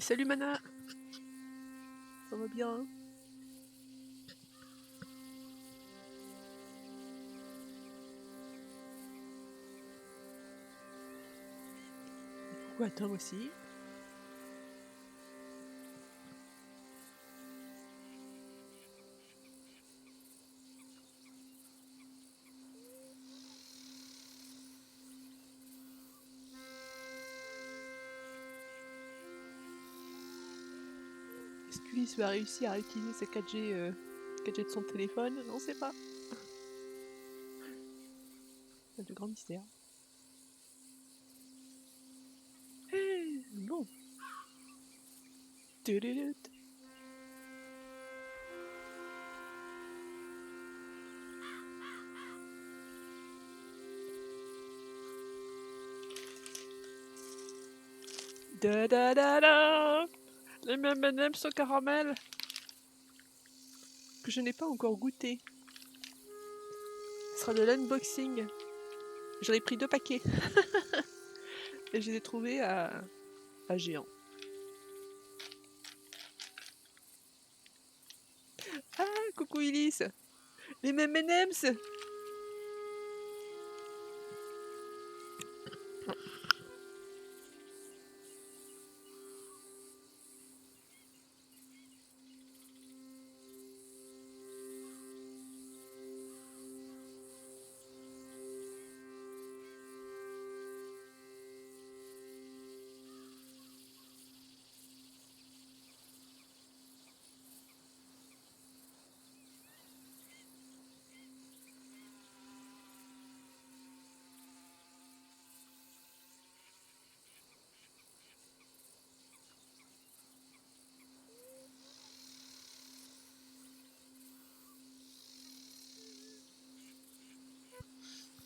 Salut Mana. Ça va bien hein? Coucou à Tom aussi. Est-ce qu'Ulysse va réussir à utiliser sa 4G, 4G de son téléphone? On sait pas. C'est de grands mystères. Bon. Tududut. Da da da da. Les M&M's au caramel que je n'ai pas encore goûté. Ce sera de l'unboxing. J'en ai pris 2 paquets. Et je les ai trouvés à Géant. Ah, coucou Ulysse. Les M&M's.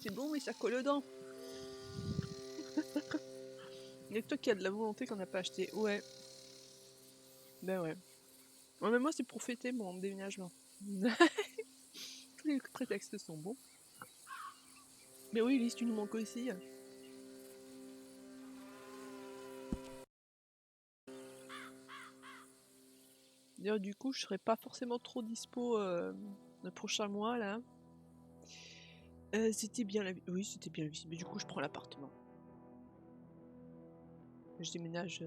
C'est bon, mais ça colle aux dents. Il y a que toi qui as de la volonté qu'on n'a pas acheté. Ouais. Ben ouais. Ouais, mais moi, c'est pour fêter mon déménagement. Tous les prétextes sont bons. Mais oui, Lise, tu nous manques aussi. D'ailleurs, du coup, je serai pas forcément trop dispo le prochain mois, là. C'était bien la vie. Oui, c'était bien la vie. Mais du coup, je prends l'appartement. Je déménage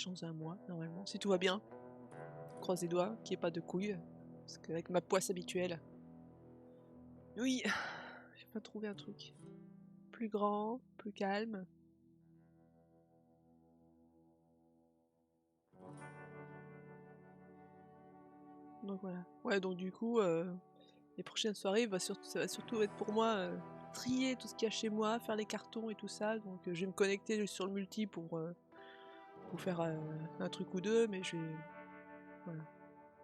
dans un mois, normalement. Si tout va bien. Croise les doigts, qu'il n'y ait pas de couilles. Parce qu'avec ma poisse habituelle. Oui, j'ai pas trouvé un truc. Plus grand, plus calme. Donc voilà. Ouais, donc du coup, les prochaines soirées, ça va surtout être pour moi trier tout ce qu'il y a chez moi, faire les cartons et tout ça. Donc je vais me connecter sur le multi pour faire un truc ou deux, mais je vais... Voilà.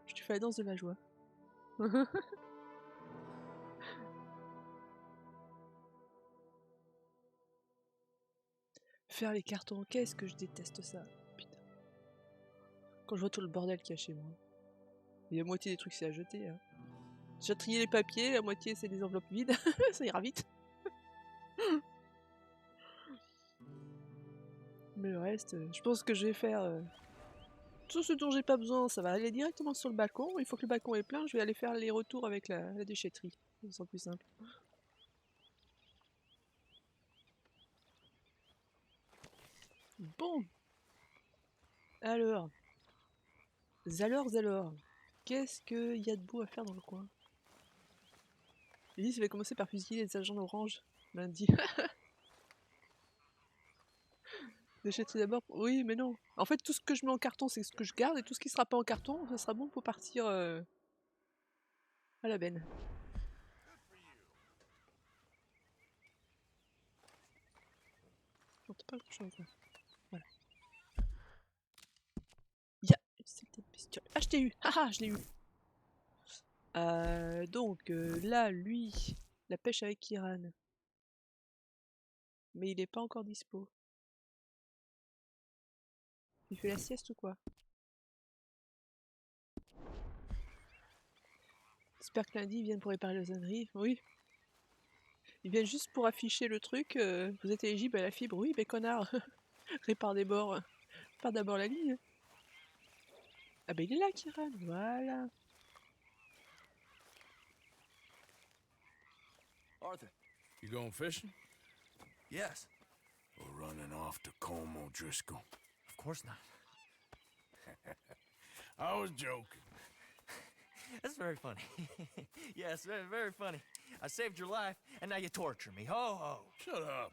Je te fais la danse de la joie. Faire les cartons, qu'est-ce que je déteste ça. Putain. Quand je vois tout le bordel qu'il y a chez moi. Et la moitié des trucs c'est à jeter. Hein. J'ai trié les papiers, la moitié c'est des enveloppes vides. Ça ira vite. Mais le reste, je pense que je vais faire... tout ce dont j'ai pas besoin, ça va aller directement sur le balcon. Il faut que le balcon est plein, je vais aller faire les retours avec la déchetterie. Ça sera plus simple. Bon. Alors. Alors. Qu'est-ce qu'il y a de beau à faire dans le coin? Lise va commencer par fusiller les agents orange lundi. Déchetterie d'abord? Oui, mais non. En fait, tout ce que je mets en carton, c'est ce que je garde, et tout ce qui sera pas en carton, ça sera bon pour partir à la benne. Non, t'as pas grand-chose là. Voilà. Ya, c'était une bestiole. Ah, je t'ai eu! Haha, je l'ai eu! Donc, là, lui, la pêche avec Kiran. Mais il est pas encore dispo. Il fait la sieste ou quoi? J'espère que lundi, ils viennent pour réparer les âneries. Oui. Ils viennent juste pour afficher le truc. Vous êtes éligible à la fibre. Oui, mais connard! Répare des bords. Répare d'abord la ligne. Ah bah il est là, Kiran, voilà. Arthur. You going fishing? Yes. Or running off to Colm O'Driscoll? Of course not. I was joking. That's very funny. Yes, very, very funny. I saved your life, and now you torture me. Ho ho. Shut up.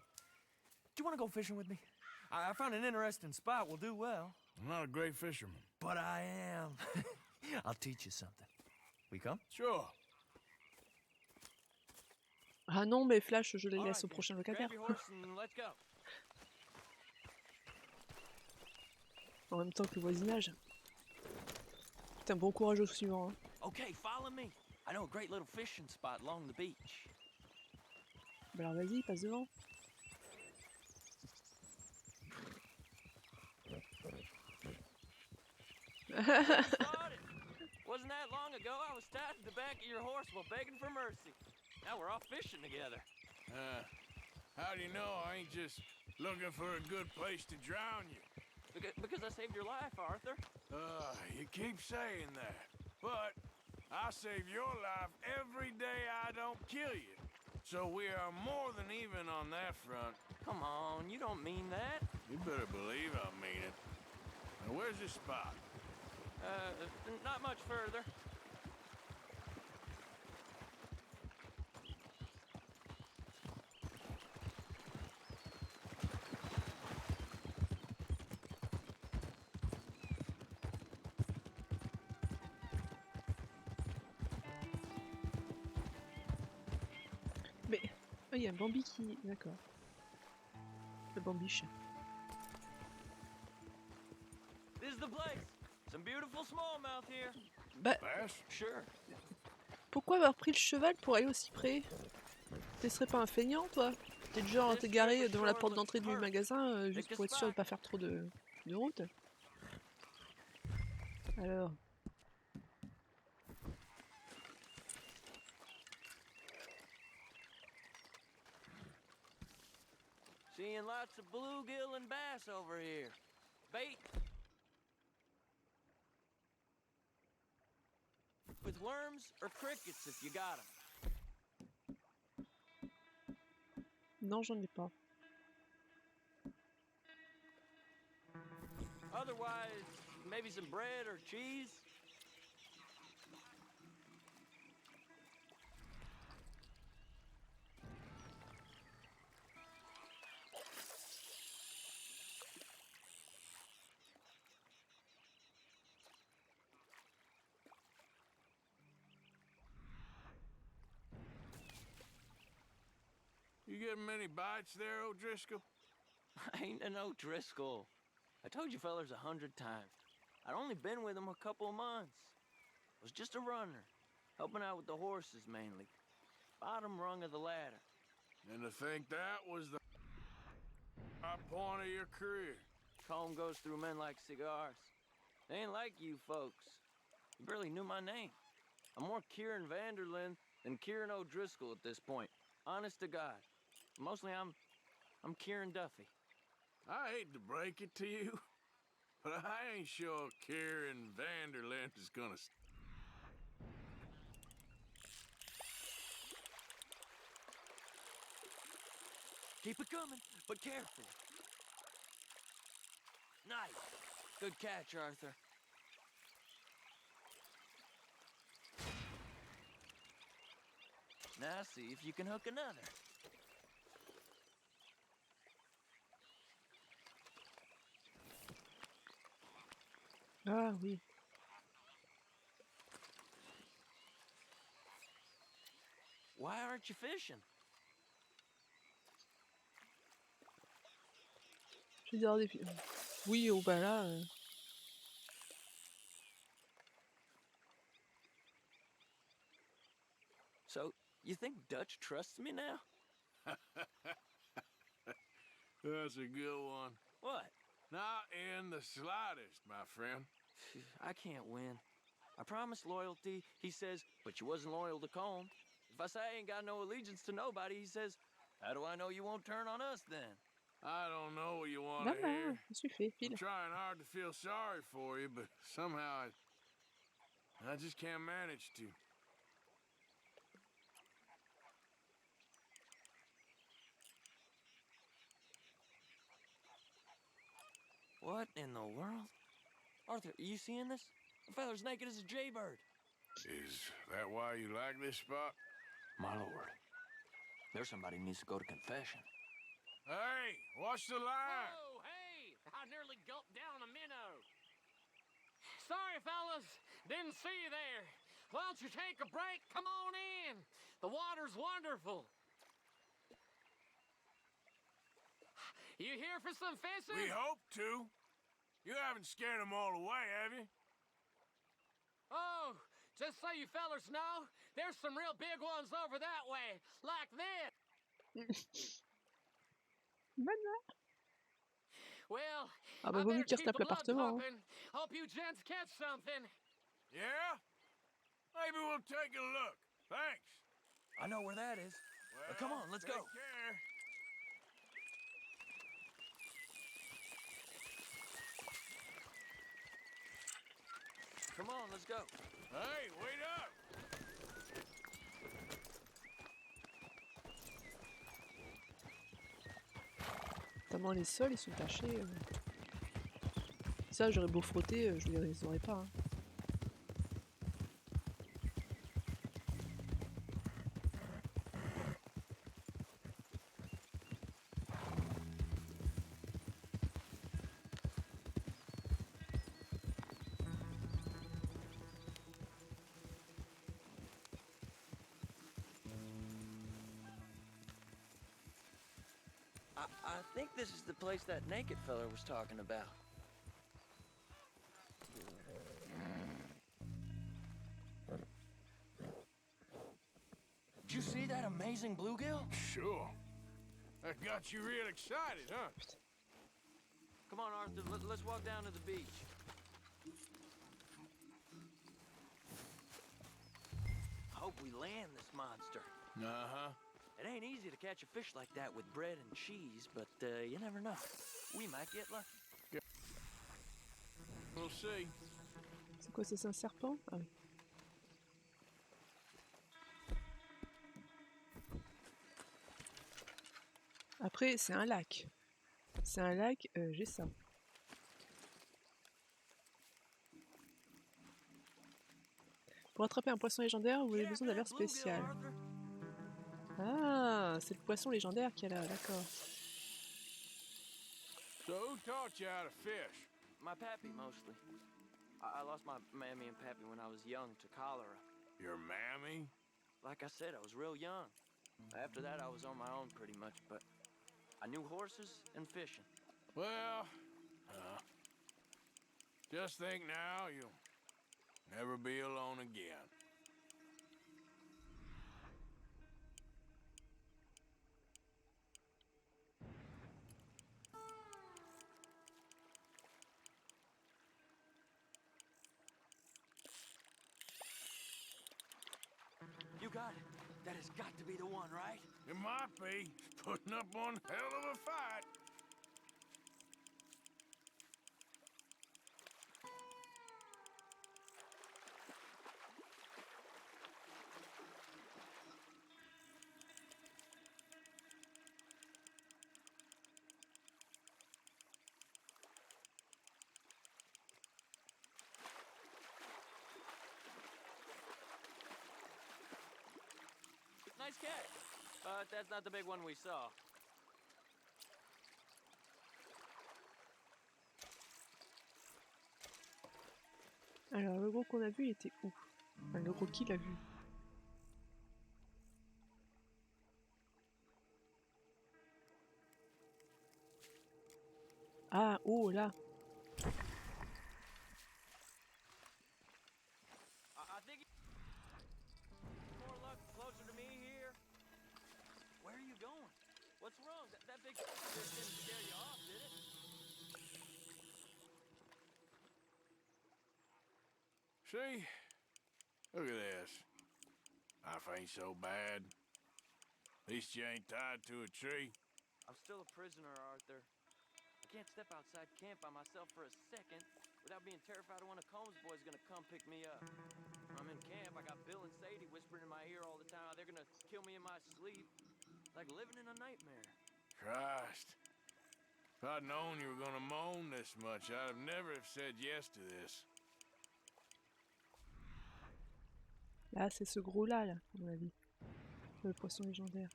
Do you want to go fishing with me? I found an interesting spot. We'll do well. I'm not a great fisherman. But I am. I'll teach you something. We come? Sure. Ah non, mais Flash, je les All laisse right, au then. prochain Grab locataire. your horse and let's go. En même temps que le voisinage. Putain, bon courage au suivant. Hein. Okay, follow me. I know a great little fishing spot along the beach. Bah alors vas-y, passe devant. Spotted. Wasn't that long ago I was tied to the back of your horse while begging for mercy. Now we're off fishing together. How do you know I ain't just looking for a good place to drown you? Because I saved your life, Arthur. You keep saying that. But I save your life every day I don't kill you. So we are more than even on that front. Come on, you don't mean that. You better believe I mean it. Now where's this spot? Not much further. Mais... Oh, il y a un Bambi qui... D'accord. Le Bambiche. This is the place. Some beautiful smallmouth here. Bah, Bass? Sure. pourquoi avoir pris le cheval pour aller aussi près? Tu serais pas un feignant, toi? T'es du genre à te garer devant la porte d'entrée du magasin juste pour être sûr de pas faire trop de route? Alors... Seeing lots of bluegill and bass over here. Bait. With worms or crickets if you got them. Non, j'en ai pas. Otherwise, maybe some bread or cheese. You getting many bites there, O'Driscoll? I ain't an O'Driscoll. I told you fellers 100 times. I'd only been with him a couple of months. I was just a runner, helping out with the horses mainly. Bottom rung of the ladder. And to think that was the high point of your career. Comb goes through men like cigars. They ain't like you folks. You barely knew my name. I'm more Kieran Vanderlyn than Kieran O'Driscoll at this point. Honest to God. Mostly I'm Kieran Duffy. I hate to break it to you, but I ain't sure Kieran Vanderlyn is gonna... Keep it coming, but careful. Nice. Good catch, Arthur. Now see if you can hook another. Ah oui. Why aren't you fishing? Je vais dire des... Oui, oh bah là... So, you think Dutch trusts me now? That's a good one. What? Not in the slightest, my friend. I can't win. I promised loyalty, he says, but you wasn't loyal to Colm. If I say I ain't got no allegiance to nobody, he says, how do I know you won't turn on us then? I don't know what you want Là, to là, hear. je suis fait, I'm file. trying hard to feel sorry for you, but somehow I just can't manage to. What in the world? Arthur, are you seeing this? The fella's naked as a jaybird. Is that why you like this spot? My lord. There's somebody who needs to go to confession. Hey, watch the line! Whoa, hey! I nearly gulped down a minnow. Sorry, fellas. Didn't see you there. Why don't you take a break? Come on in. The water's wonderful. You here for some fishing? We hope to. You haven't scared them all away, have you? Oh, just so you fellas know, there's some real big ones over that way, like this. Voilà. Well, Ah bah I vaut mieux better qu'il keep retape the blood l'appartement. pumping. Hope you gents catch something. Yeah? Maybe we'll take a look. Thanks. I know where that is. Well, come on, let's take go. Care. Come on, let's go. Hey, wait up! Notamment les sols, ils sont tachés. Ça, j'aurais beau frotter, je les aurais pas. Hein. I think this is the place that naked fella was talking about. Did you see that amazing bluegill? Sure. That got you real excited, huh? Come on, Arthur, let's walk down to the beach. Hope we land this monster. Uh-huh. It ain't easy to catch a fish like that with bread and cheese, but you never know. We might get lucky. We'll see. C'est quoi, c'est un serpent? Ah oui. Après, c'est un lac. C'est un lac, j'ai ça. Pour attraper un poisson légendaire, vous avez besoin d'un leurre spécial. Ah, c'est le poisson légendaire qu'il y a là, d'accord. So who taught you how to fish? My pappy, mostly. I lost my mammy and pappy when I was young to cholera. Your mammy? Like I said, I was real young. After that, I was on my own pretty much, but I knew horses and fishing. Well, just think now you'll never be alone again. You got it. That has got to be the one, right? It might be. Putting up one hell of a fight. Nice catch. But that's not the big one we saw. Alors, le gros qu'on a vu, il était où? Enfin, le gros qui l'a vu? Ah, oh, là. I think more luck closer to me here. Where are you going? What's wrong? That big fish didn't scare you off, did it? See? Look at this. Life ain't so bad. At least you ain't tied to a tree. I'm still a prisoner, Arthur. I can't step outside camp by myself for a second without being terrified of one of Combs' boys gonna come pick me up. When I'm in camp, I got Bill and Sadie whispering in my ear all the time how they're gonna kill me in my sleep. Like living in a nightmare. Christ. If I'd known you were gonna moan this much, I'd have never have said yes to this. Là, c'est ce gros-là, là, à mon avis. Le poisson légendaire.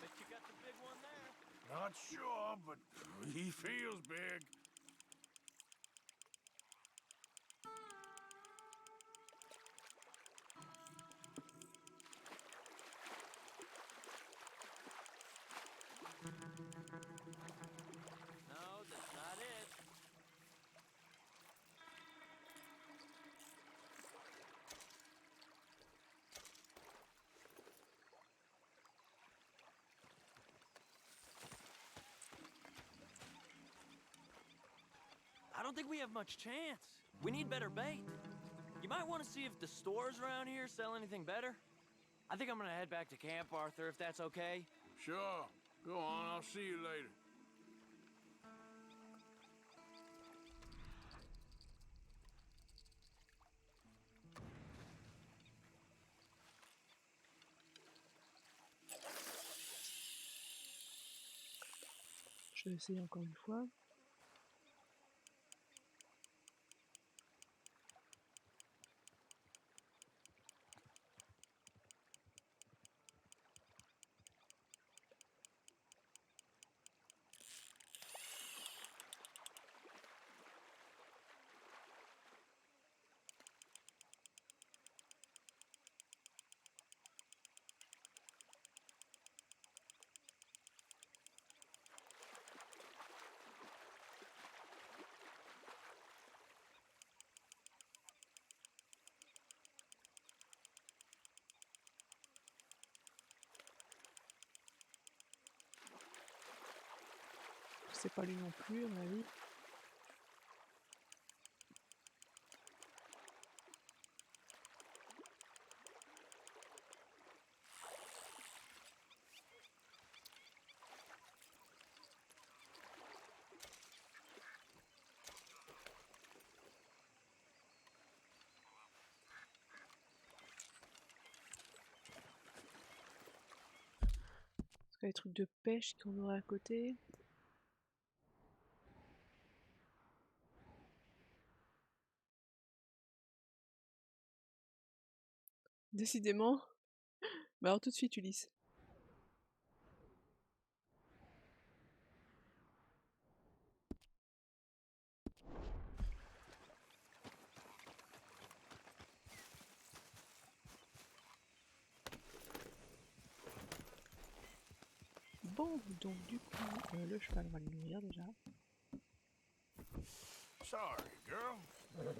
Bet you got the big one there. Not sure, but he feels big. No, that's not it. I don't think we have much chance. We need better bait. You might want to see if the stores around here sell anything better. I think I'm gonna head back to camp, Arthur, if that's okay. Sure. Go on, I'll see you later. Je vais essayer encore une fois. C'est pas lui non plus, à mon avis. Est-ce qu'il y a des trucs de pêche qu'on aurait à côté? Décidément. Bah alors tout de suite, Ulysse. Bon, donc du coup, le cheval, on va le nourrir déjà. Sorry, girl. Voilà.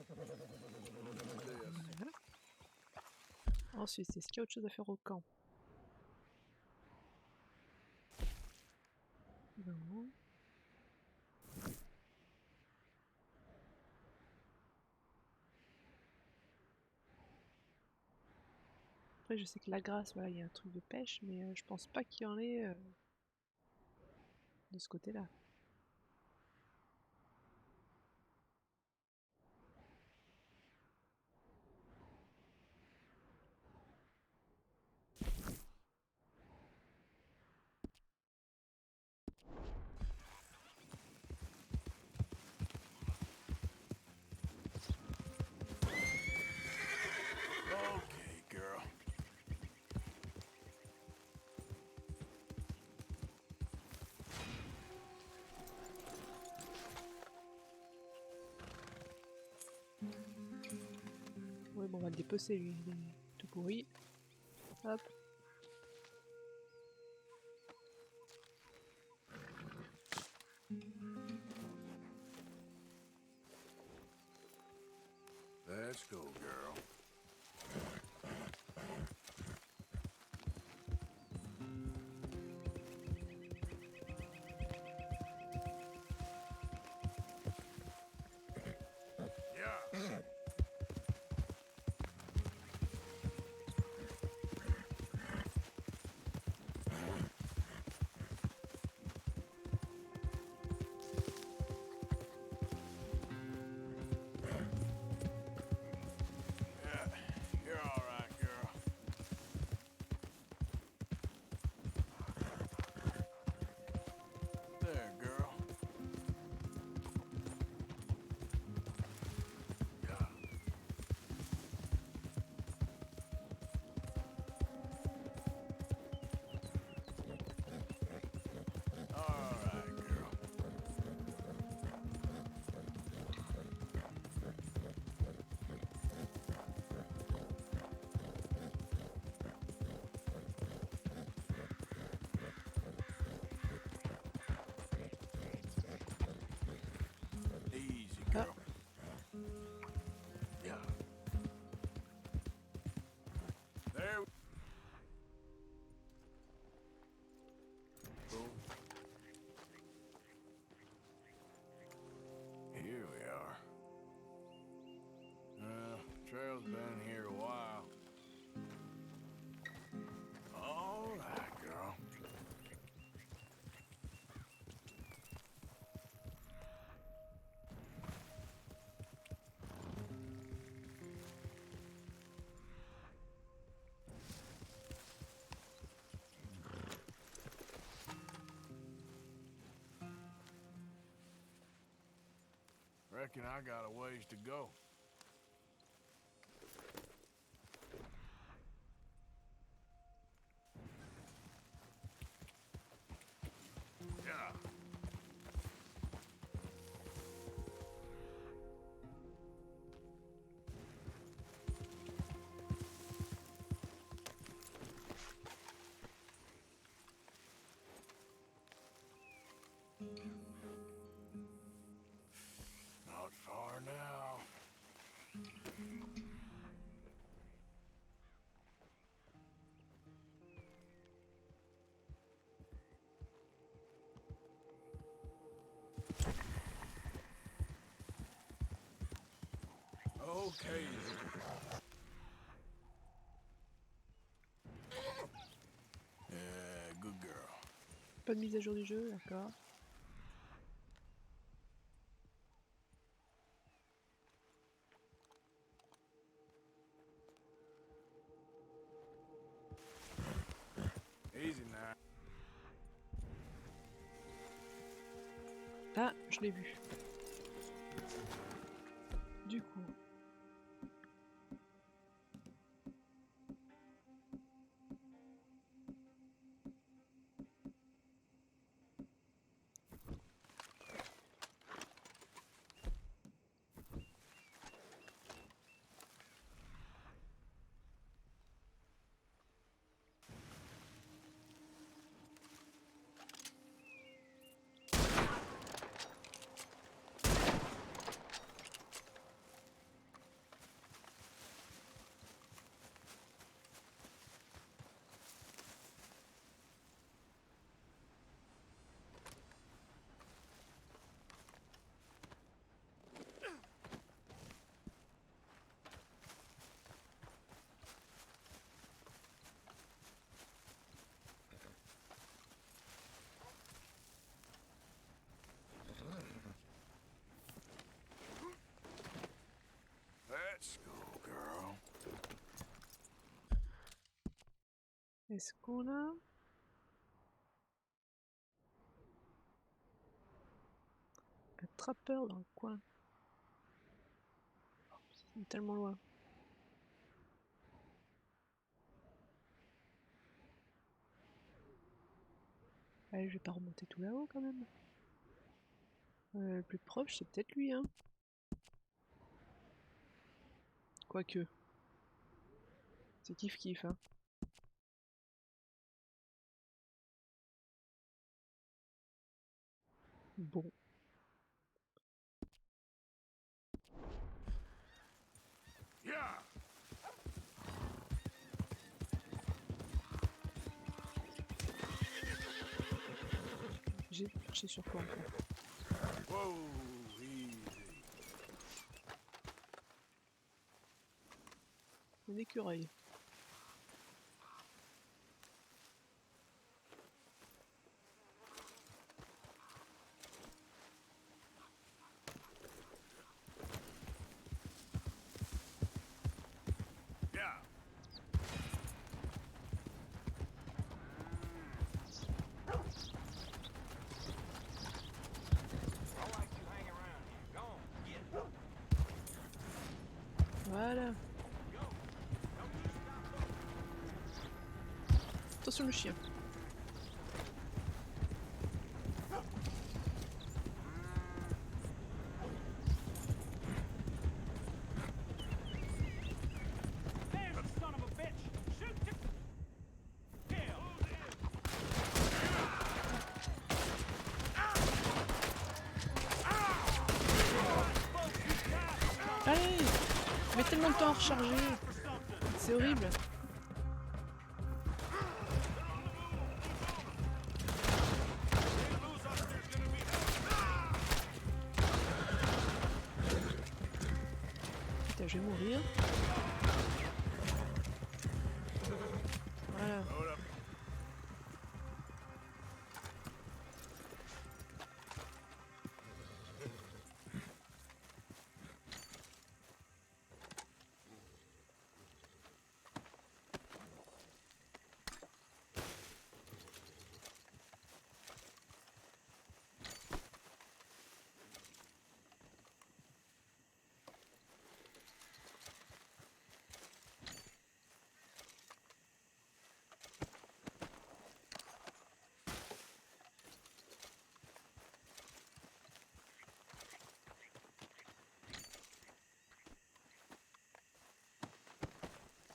Ensuite, est-ce qu'il y a autre chose à faire au camp? Non. Après, je sais que la Grasse, voilà, il y a un truc de pêche, mais je pense pas qu'il y en ait de ce côté-là. Okay, girl. Ouais, bon, on va le dépecer lui, il est tout pourri. Hop. Let's go, girl. Yeah. I've been here a while. All right, girl. Reckon I got a ways to go. Yeah. Not far now. Okay. Yeah, good girl. Pas de mise à jour du jeu, d'accord. Easy now. Ah, je l'ai vu. Du coup. Let's go, girl. Est-ce qu'on a... un trappeur dans le coin? C'est tellement loin. Allez, je vais pas remonter tout là-haut quand même. Le plus proche, c'est peut-être lui, hein. Quoique. C'est kiff-kiff, hein. Bon. Yeah. J'ai marché sur quoi encore? Whoa, easy. Un écureuil. Yeah. Voilà. Attention le chien. Allez! Mais tellement de temps à recharger. C'est horrible. Putain, je vais mourir. Voilà. Hold up.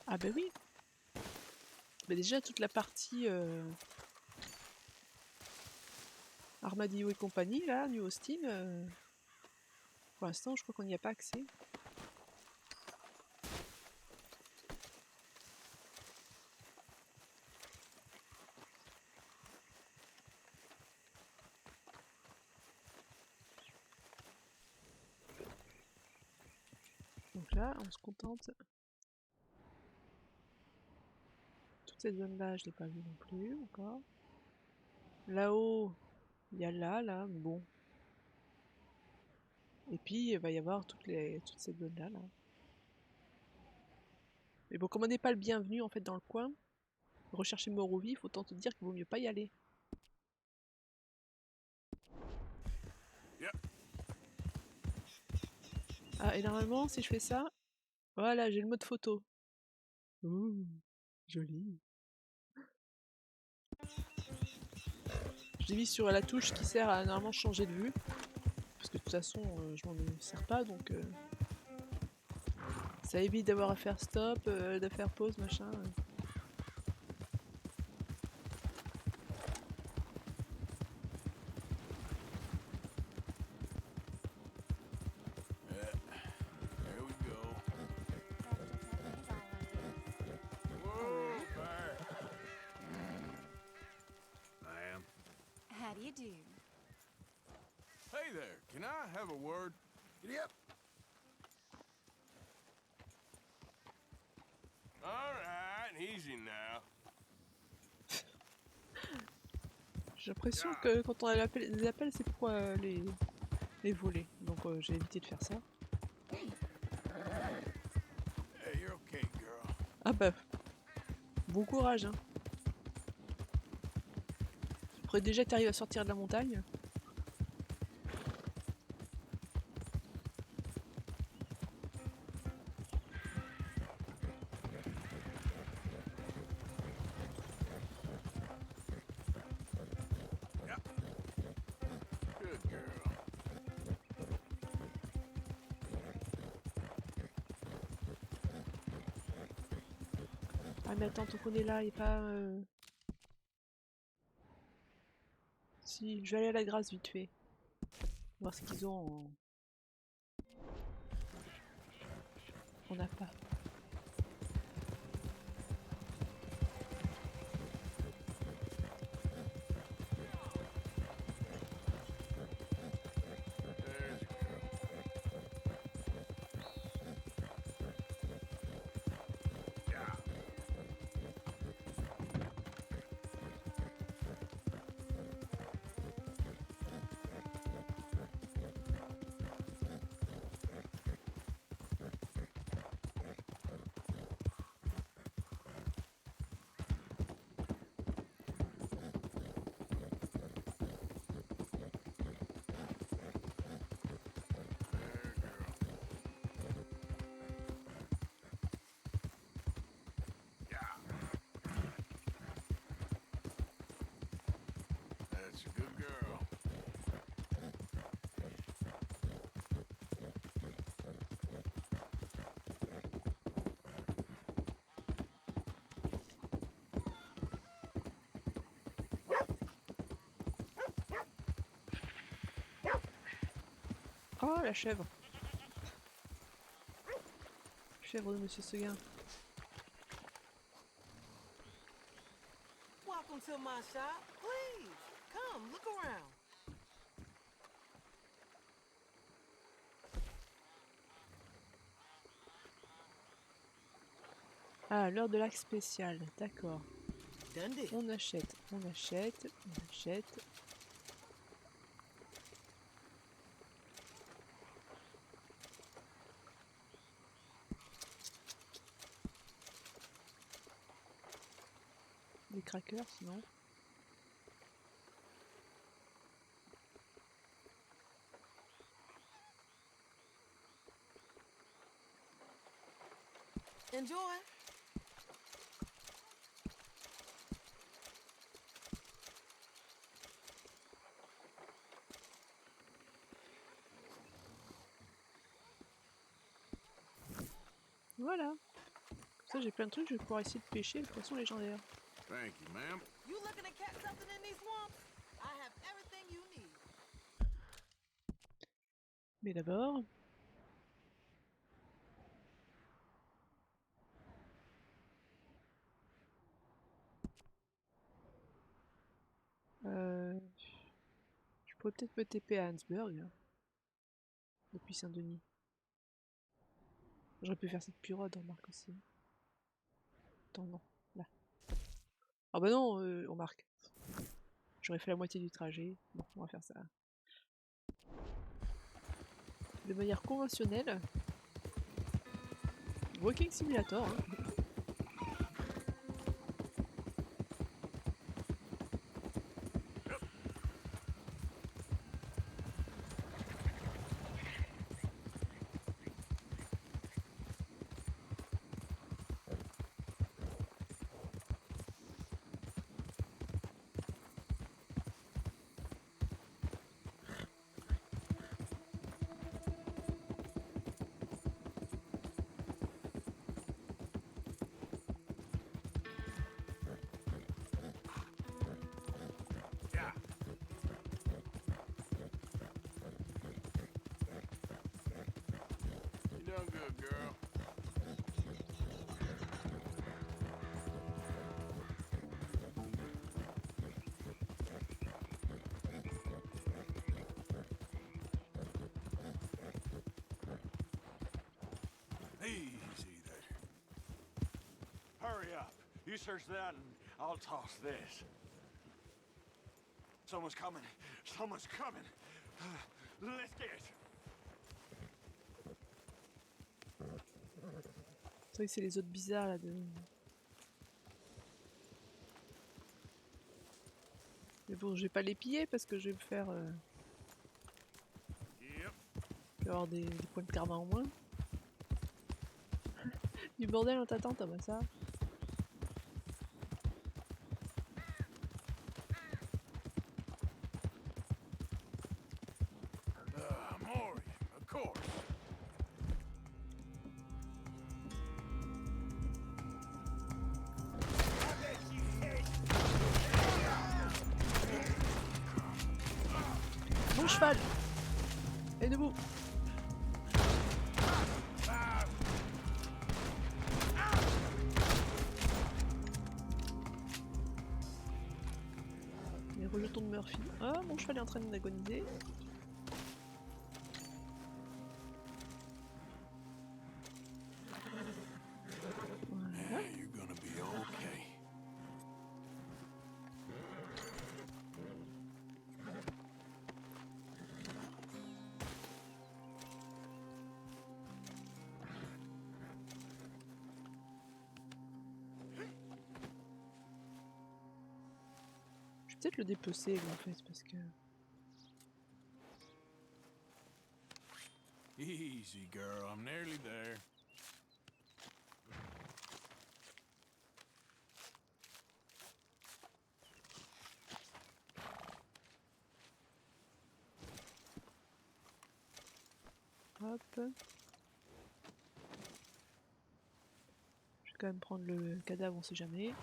Ah bah oui. Bah déjà toute la partie Armadillo et compagnie là, New Austin, pour l'instant je crois qu'on n'y a pas accès. Donc là on se contente. Toute cette zone là je l'ai pas vue non plus encore. Là-haut, il y a là, mais bon. Et puis il va y avoir toute cette zone là. Mais bon, comme on n'est pas le bienvenu en fait dans le coin, rechercher mort ou vif, autant te dire qu'il vaut mieux pas y aller. Yep. Ah, et normalement, si je fais ça, voilà, j'ai le mode photo. Ouh, joli. Je l'ai mis sur la touche qui sert à normalement changer de vue. Parce que de toute façon, je m'en sers pas, donc ça évite d'avoir à faire stop, de faire pause, machin. There we go. Whoa, bear. Ma'am. How do you do? Hey there, can I have a word? Giddy up. All right, easy now. J'ai l'impression que quand on a les appels, c'est pour les voler. Donc j'ai évité de faire ça. Hey, you're okay, girl. Ah bah, bon courage, hein. Après déjà t'arrives à sortir de la montagne. Good girl. Ah mais attends, tant qu'on est là, il est pas... Si, je vais aller à la Grâce vite fait. Voir ce qu'ils ont en appât. There's a girl. Yeah. There, girl. Yeah. That's a good girl. Oh, la chèvre. Chèvre de Monsieur Seguin. Welcome to my shop. Please, come, look around. Ah, l'heure de l'acte spécial, d'accord. Done deal. On achète, on achète, on achète. Des crackers, sinon. Enjoy. Voilà. Comme ça, j'ai plein de trucs, je vais pouvoir essayer de pêcher le poisson légendaire. Thank you, ma'am. You looking to catch something in these swamps? I have everything you need. Mais d'abord... Je pourrais peut-être me TP à Hansburg, hein, depuis Saint-Denis. J'aurais pu faire cette purode, remarque aussi. Attends, non, là. Ah bah non, on marque. J'aurais fait la moitié du trajet. Bon, on va faire ça. De manière conventionnelle. Walking Simulator, hein. Yeah. You done good, girl. Easy there. Hurry up. You search that and I'll toss this. Someone's coming. Someone's coming. Let's get it. C'est vrai que c'est les autres bizarres là de... Mais bon, je vais pas les piller parce que je vais me faire... Yep. Je vais avoir des points de karma en moins. Du bordel en t'attente, ah bah ça. Maury, of course. Mon cheval! Et debout! Les rejetons de Murphy. Ah, mon cheval est en train d'agoniser. Voilà. You're gonna be okay. Je vais peut-être le dépecer lui, en fait parce que... Easy, girl. I'm nearly there. Hop. Je vais quand même prendre le cadavre, on sait jamais.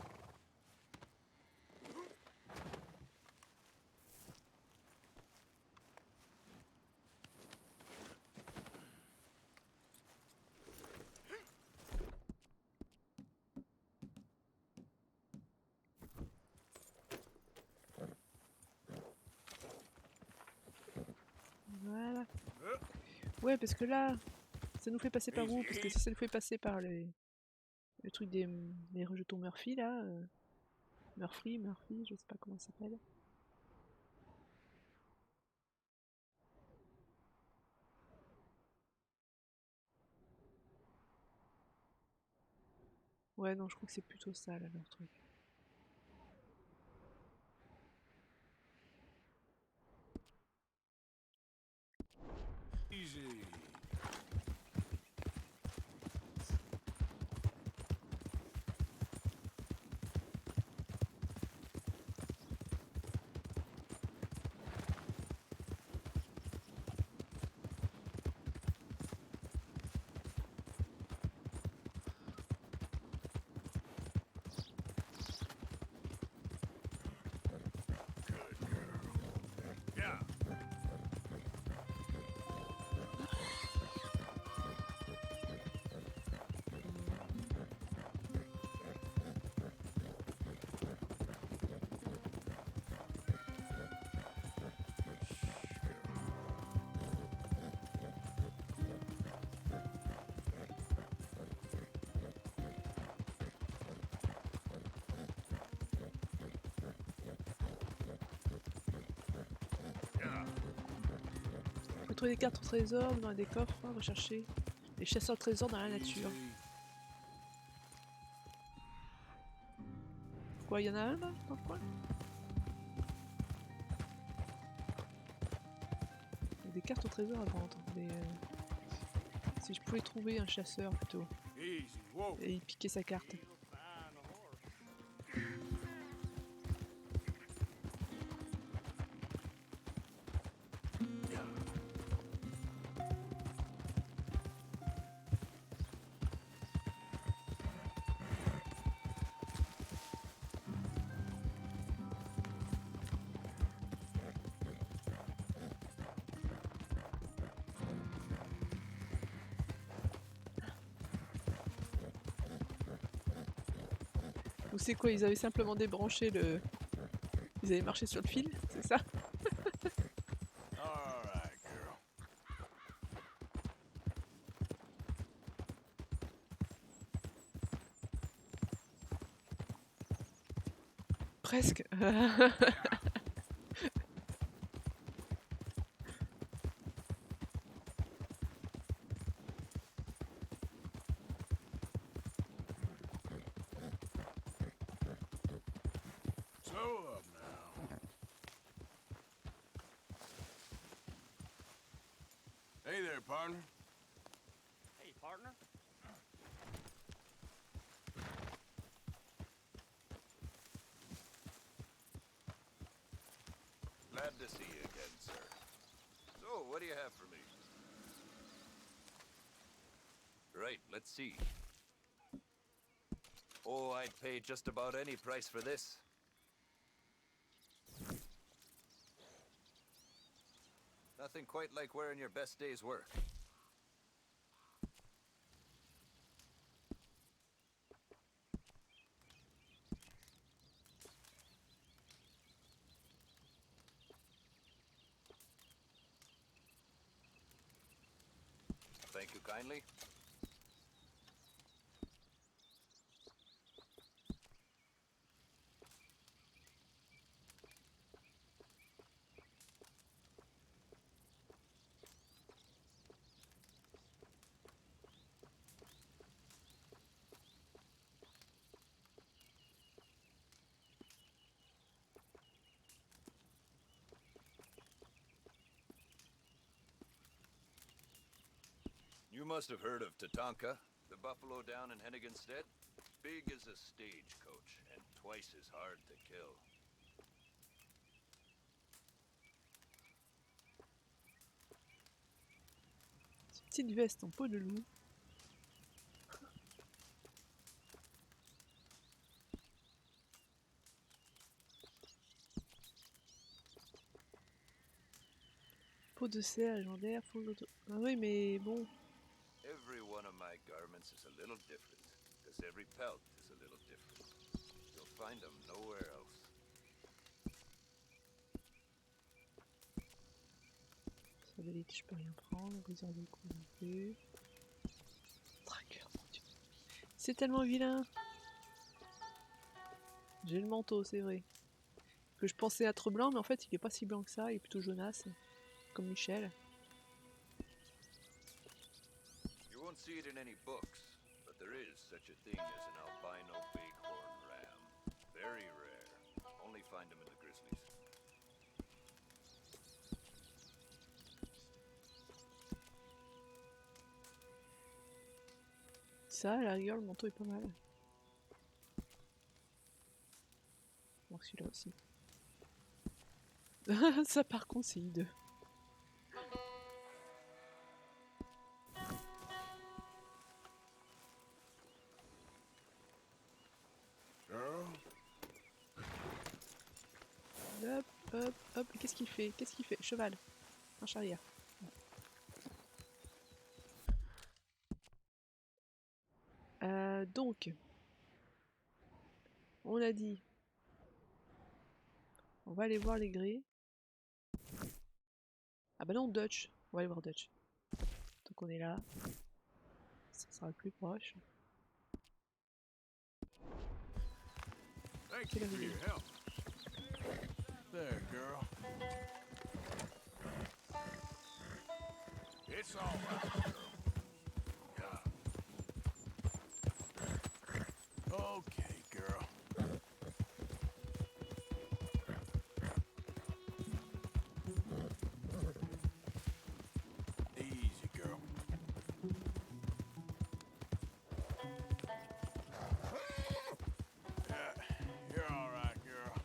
Voilà. Ouais, parce que là, ça nous fait passer par où? Parce que si ça nous fait passer par les Le truc des rejetons Murphy là. Murphy, je sais pas comment ça s'appelle. Ouais, non, je crois que c'est plutôt ça là, leur truc. Easy. Yeah. On peut trouver des cartes au trésor dans des coffres, hein, rechercher les chasseurs de trésors dans la nature. Easy. Quoi, il y en a un là, dans le coin? Il y a des cartes au trésor à vendre, mais si je pouvais trouver un chasseur plutôt, Easy. Whoa. et il piquait sa carte. Ou c'est quoi, ils avaient simplement débranché le... Ils avaient marché sur le fil, c'est ça? All right, girl. Presque. Slow up now. Hey there, partner. Hey, partner. Glad to see you again, sir. So, what do you have for me? Right, let's see. Oh, I'd pay just about any price for this. Nothing quite like wearing your best day's work. Thank you kindly. You must have heard of Tatanka, the buffalo down in Henniganstead. Big as a stagecoach, and twice as hard to kill. Petite veste en peau de loup. Peau de cerf légendaire, peau de... Ah oui, mais bon. Every one of my garments is a little different, because every pelt is a little different. You'll find them nowhere else. Sur l'élite, je peux rien prendre. Briseur de coups non plus. Traqueur, mon dieu. C'est tellement vilain. J'ai le manteau, c'est vrai. Que je pensais être blanc, mais en fait il est pas si blanc que ça, il est plutôt jaunasse. Comme Michel. You won't see it in any books, but there is such a thing as an albino bighorn ram. Very rare. Only find them in the grizzlies. Ça, à la rigueur, le manteau est pas mal. Bon, celui-là aussi. Ça, par contre, c'est hideux. Hop, hop, hop. Qu'est-ce qu'il fait? Qu'est-ce qu'il fait? Cheval. Marche arrière. Donc, on a dit, on va aller voir les grès. Ah bah non, Dutch. On va aller voir Dutch. Donc on est là. Ça sera le plus proche. Thank you for your help. There, girl. It's all right, girl. Yeah. Okay, girl. Easy, girl. Yeah, you're all right, girl.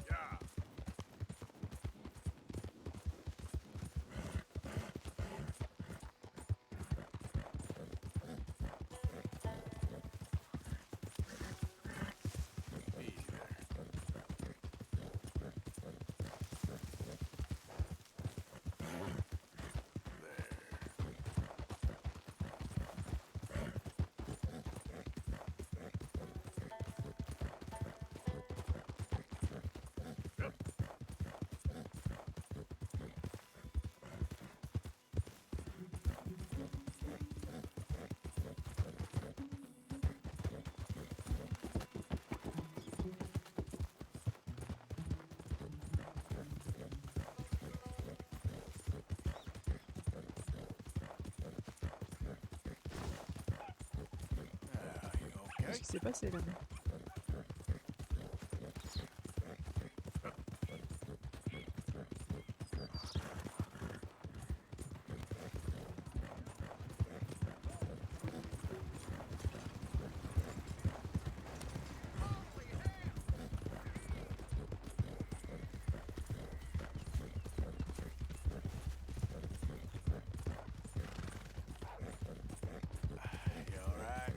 Yeah. Easy there. Qu'est-ce qui s'est passé là? You all right?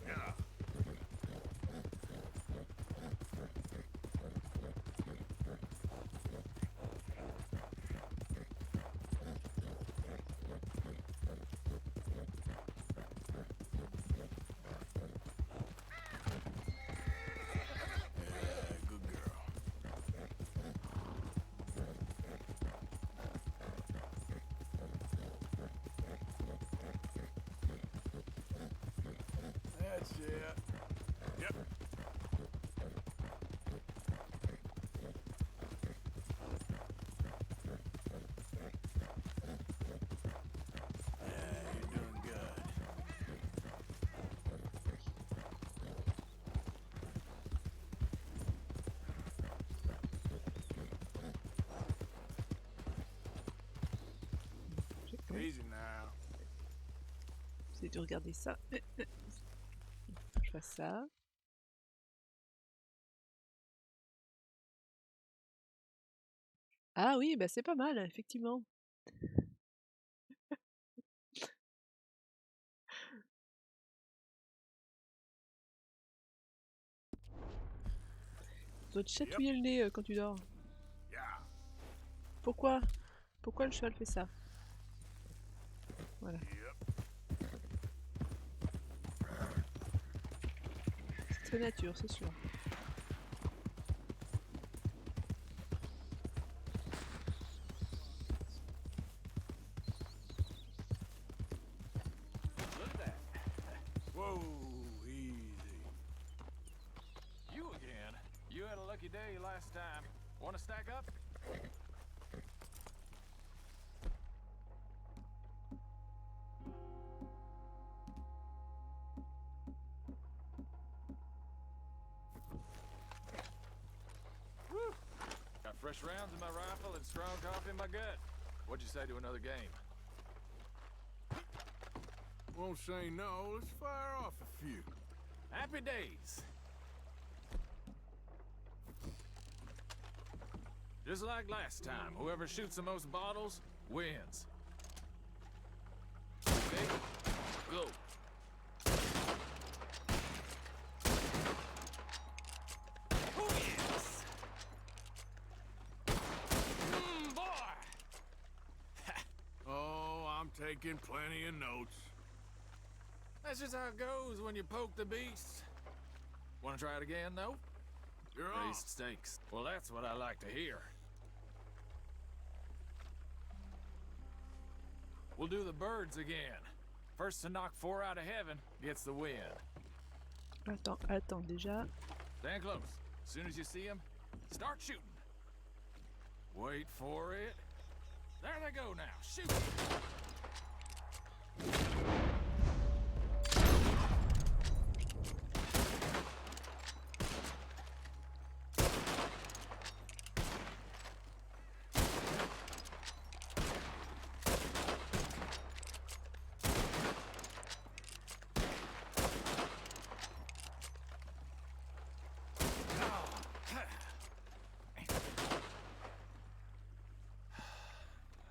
Yeah. Yeah, good girl. That's it. Yep. Yeah, you're doing good. Easy now. J'essaie de regarder ça. Je fasse ça. Ah oui, bah c'est pas mal, effectivement. Tu dois te chatouiller le nez quand tu dors. Yeah. Pourquoi? Pourquoi le cheval fait ça? Voilà. Yep. C'est que nature, c'est sûr. Look at that. Whoa, easy. You again. You had a lucky day last time. Want to stack up? Whew. Got fresh rounds in my rifle and strong coffee in my gut. What'd you say to another game? Won't say no. Let's fire off a few. Happy days. Just like last time, whoever shoots the most bottles wins. Okay, go. Oh yes! Boy! Oh, I'm taking plenty of notes. That's just how it goes when you poke the beast. Want to try it again, though? You're on. Raised stakes. Well, that's what I like to hear. We'll do the birds again. First to knock 4 out of heaven gets the win. Attends, déjà. Stand close. As soon as you see them, start shooting. Wait for it. There they go now. Shoot!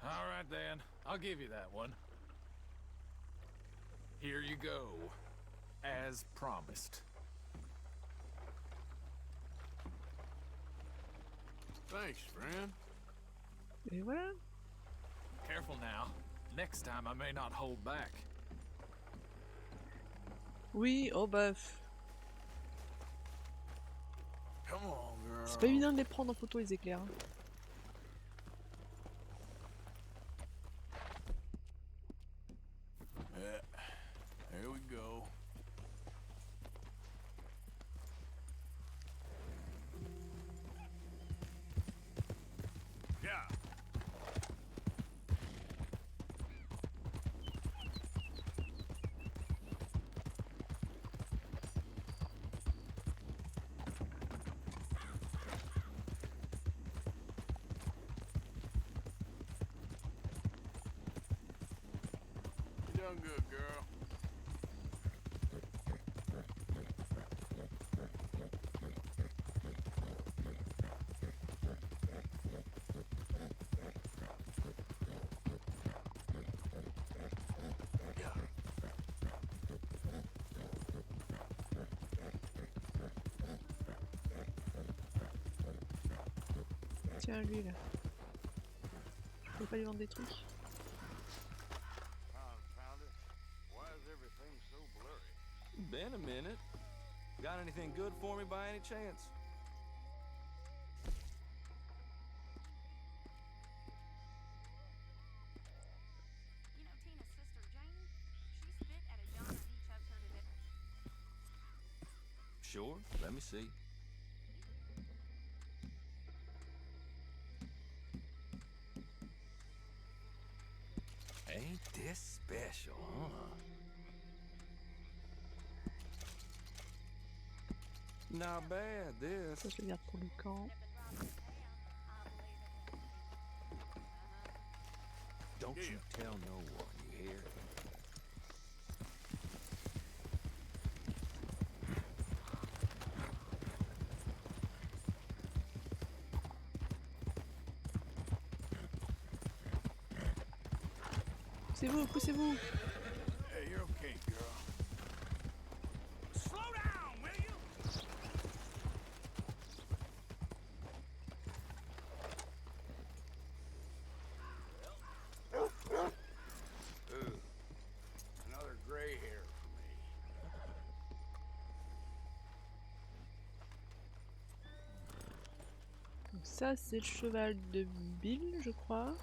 All right, then. I'll give you that one. Here you go. As promised. Thanks, friend. Et voilà. Careful now. Next time I may not hold back. Oui, oh bah. Come on, girl. C'est pas évident de les prendre en photo, les éclairs. Hein. Yeah. Here we go. Yeah. You done good, girl. Tiens, lui là. Je peux pas lui vendre des trucs. Confound it. Why is everything so blurry? Been a minute. Got anything good for me by any chance? You know Tina's sister, Janie? She spit at a John and he shoved her to death. Sure, let me see. Ain't this special, huh? Not bad, this. Ça, je le garde pour le camp. Don't you tell no one, you hear? Poussez-vous, poussez-vous. Hey, you're okay, girl. Slow down, will you? Ooh, another gray hair for me. ça, c'est le cheval de Bill, je crois.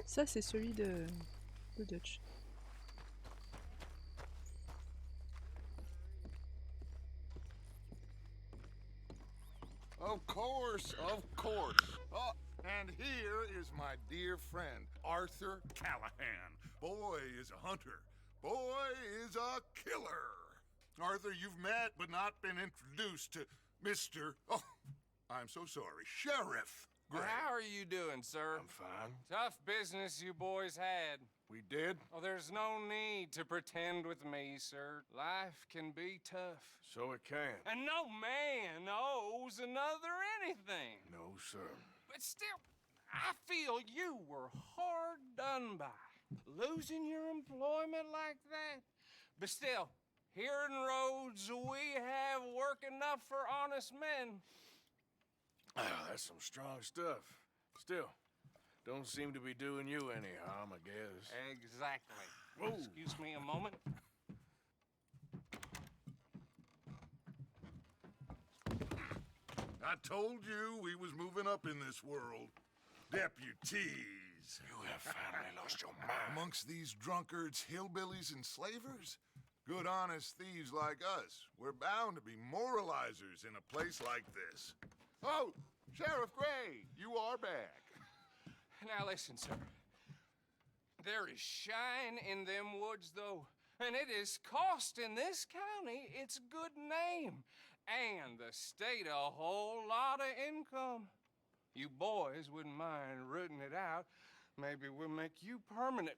Ça, c'est celui de Dutch. Of course, of course. Oh, and here is my dear friend, Arthur Callahan. Boy is a hunter. Boy is a killer. Arthur, you've met but not been introduced to Mr. Oh, I'm so sorry, Sheriff Gray. How are you doing, sir? I'm fine. Tough business you boys had. We did? Oh, there's no need to pretend with me, sir. Life can be tough. So it can. And no man owes another anything. No, sir. But still, I feel you were hard done by. Losing your employment like that. But still, here in Rhodes, we have work enough for honest men. Oh, that's some strong stuff. Still, don't seem to be doing you any harm, I guess. Exactly. Whoa. Excuse me a moment. I told you we was moving up in this world. Deputies. You have finally lost your mind. Amongst these drunkards, hillbillies, and slavers? Good honest thieves like us. We're bound to be moralizers in a place like this. Oh, Sheriff Gray, you are back. Now listen, sir. There is shine in them woods, though, and it is costing this county its good name and the state a whole lot of income. You boys wouldn't mind rooting it out. Maybe we'll make you permanent.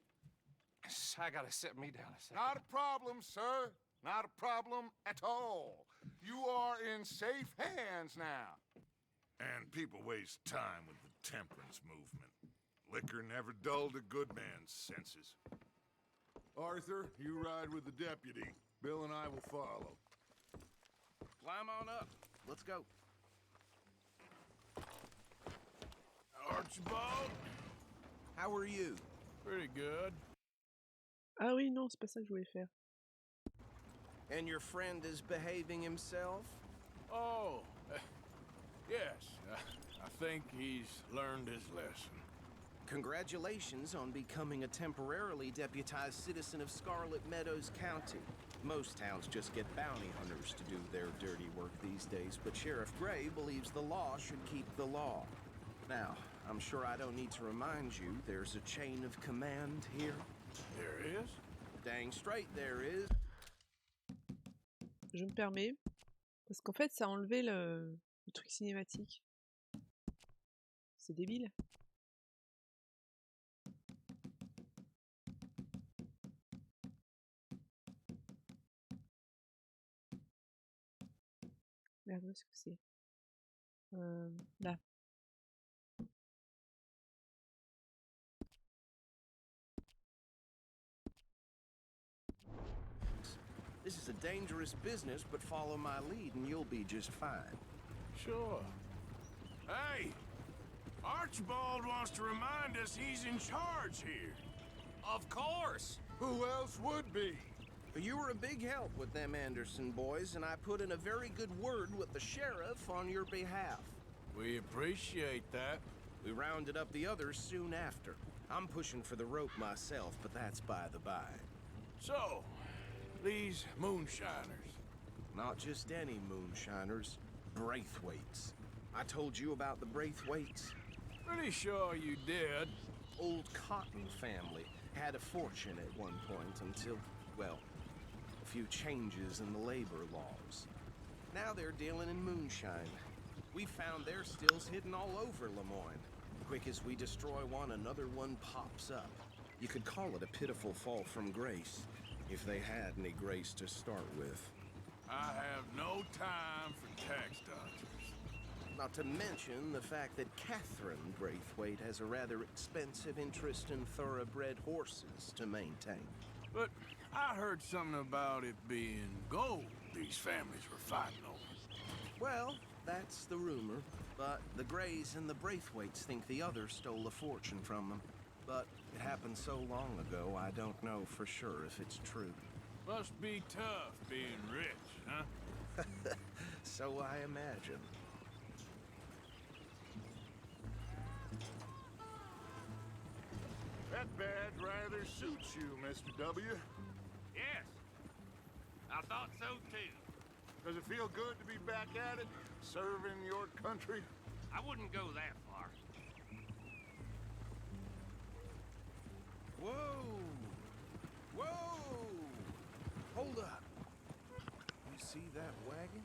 I gotta sit me down a second. Not a problem, sir. Not a problem at all. You are in safe hands now. And people waste time with the temperance movement. Liquor never dulled a good man's senses. Arthur, you ride with the deputy. Bill and I will follow. Climb on up. Let's go. Archibald? How are you? Pretty good. Ah oui, non, c'est pas ça que je voulais faire. And your friend is behaving himself? Oh, yes. I think he's learned his lesson. Congratulations on becoming a temporarily deputized citizen of Scarlet Meadows County. Most towns just get bounty hunters to do their dirty work these days, but Sheriff Gray believes the law should keep the law. Now, I'm sure I don't need to remind you there's a chain of command here. There is? Dang straight there is. Je me permets. Parce qu'en fait, ça a enlevé le truc cinématique. C'est débile. Merde, où est-ce que c'est? Là. This is a dangerous business, but follow my lead and you'll be just fine. Sure. Hey! Archibald wants to remind us he's in charge here. Of course! Who else would be? You were a big help with them Anderson boys, and I put in a very good word with the sheriff on your behalf. We appreciate that. We rounded up the others soon after. I'm pushing for the rope myself, but that's by the by. So, these moonshiners. Not just any moonshiners, Braithwaites. I told you about the Braithwaites. Pretty sure you did. Old Cotton family had a fortune at one point until, well, a few changes in the labor laws. Now they're dealing in moonshine. We found their stills hidden all over Lemoyne. Quick as we destroy one, another one pops up. You could call it a pitiful fall from grace, if they had any grace to start with. I have no time for tax dodgers. Not to mention the fact that Catherine Braithwaite has a rather expensive interest in thoroughbred horses to maintain. But I heard something about it being gold these families were fighting over. Well, that's the rumor, but the Grays and the Braithwaites think the others stole a fortune from them. But it happened so long ago, I don't know for sure if it's true. Must be tough being rich, huh? So I imagine. That badge rather suits you, Mr. W. Yes, I thought so too. Does it feel good to be back at it, serving your country? I wouldn't go that far. Whoa! Whoa! Hold up. You see that wagon?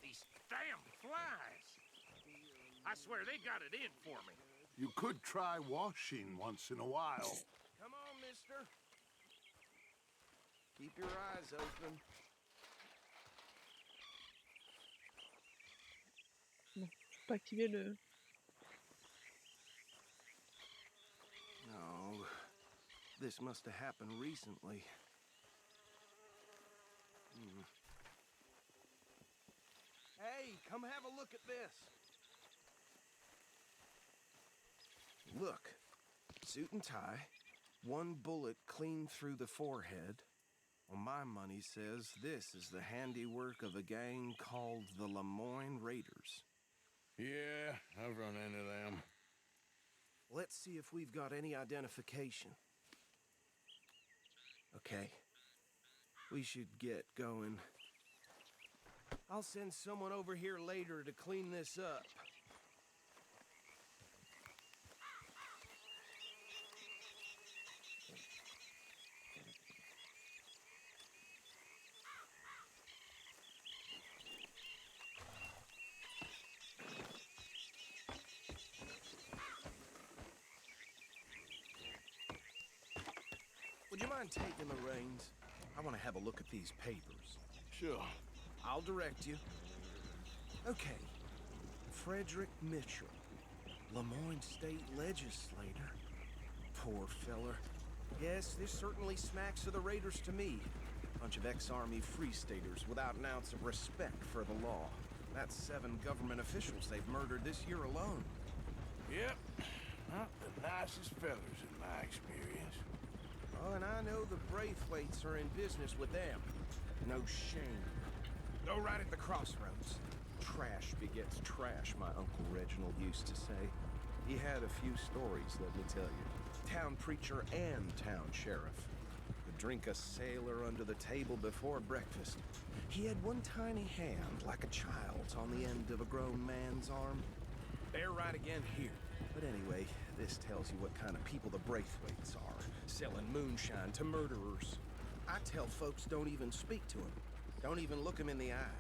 These damn flies. I swear they got it in for me. You could try washing once in a while. Come on, mister. Keep your eyes open. Pas activer le. No, this must have happened recently. Hey, come have a look at this. Look, suit and tie, one bullet clean through the forehead. Well, my money says this is the handiwork of a gang called the Lemoyne Raiders. Yeah, I've run into them. Let's see if we've got any identification. Okay. We should get going. I'll send someone over here later to clean this up. Would you mind taking the reins? I want to have a look at these papers. Sure. I'll direct you. Okay. Frederick Mitchell, Lemoyne State Legislator. Poor feller. Yes, this certainly smacks of the Raiders to me. Bunch of ex-Army Free Staters without an ounce of respect for the law. That's 7 government officials they've murdered this year alone. Yep. Not the nicest fellers in my experience. Oh, and I know the Braithwaites are in business with them. No shame. Go right at the crossroads. Trash begets trash, my Uncle Reginald used to say. He had a few stories, let me tell you. Town preacher and town sheriff. Could drink a sailor under the table before breakfast. He had one tiny hand, like a child's, on the end of a grown man's arm. They're right again here. But anyway, this tells you what kind of people the Braithwaites are, selling moonshine to murderers. I tell folks don't even speak to them. Don't even look them in the eye.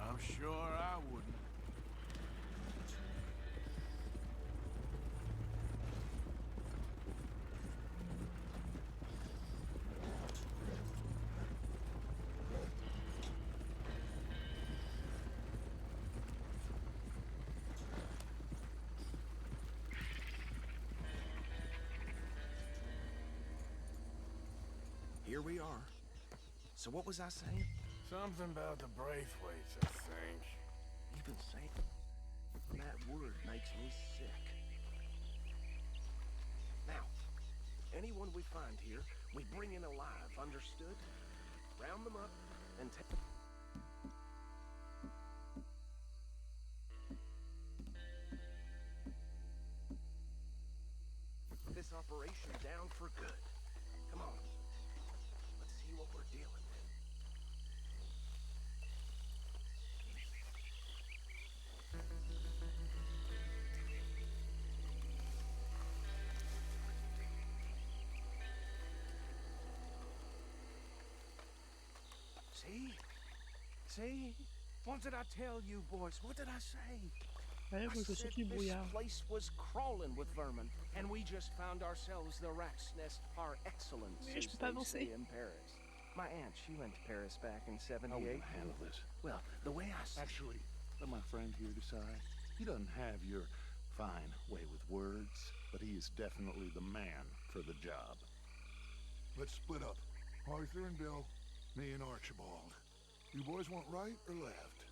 I'm sure I wouldn't. Here we are. So what was I saying? Something about the Braithwaites, I think. Even saying that word makes me sick. Now, anyone we find here, we bring in alive, understood? Round them up and take... This operation down for good. Come on. Let's see what we're dealing with. See? What did I tell you, boys? What did I say? Ouais, moi je I said sens du this brouillard. place was crawling with vermin, and we just found ourselves the rat's nest par excellence, Mais je as peux pas they say avancer. in Paris. My aunt, she went to Paris back in How are we '78. gonna handle this? Well, the way I see Actually, let my friend here decide. He doesn't have your fine way with words, but he is definitely the man for the job. Let's split up. Arthur and Bill, me and Archibald. You boys want right or left?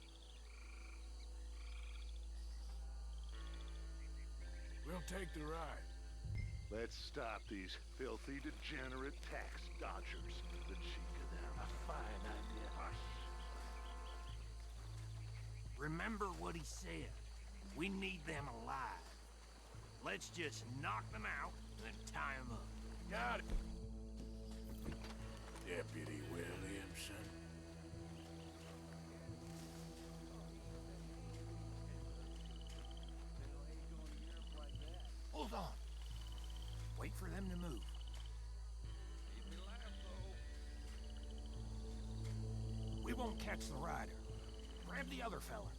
We'll take the ride. Let's stop these filthy, degenerate tax dodgers. The Chica them. A fine idea. Hush. Remember what he said. We need them alive. Let's just knock them out and tie them up. Got it. Deputy Williamson. Hold on. Wait for them to move. We won't catch the rider. Grab the other fella.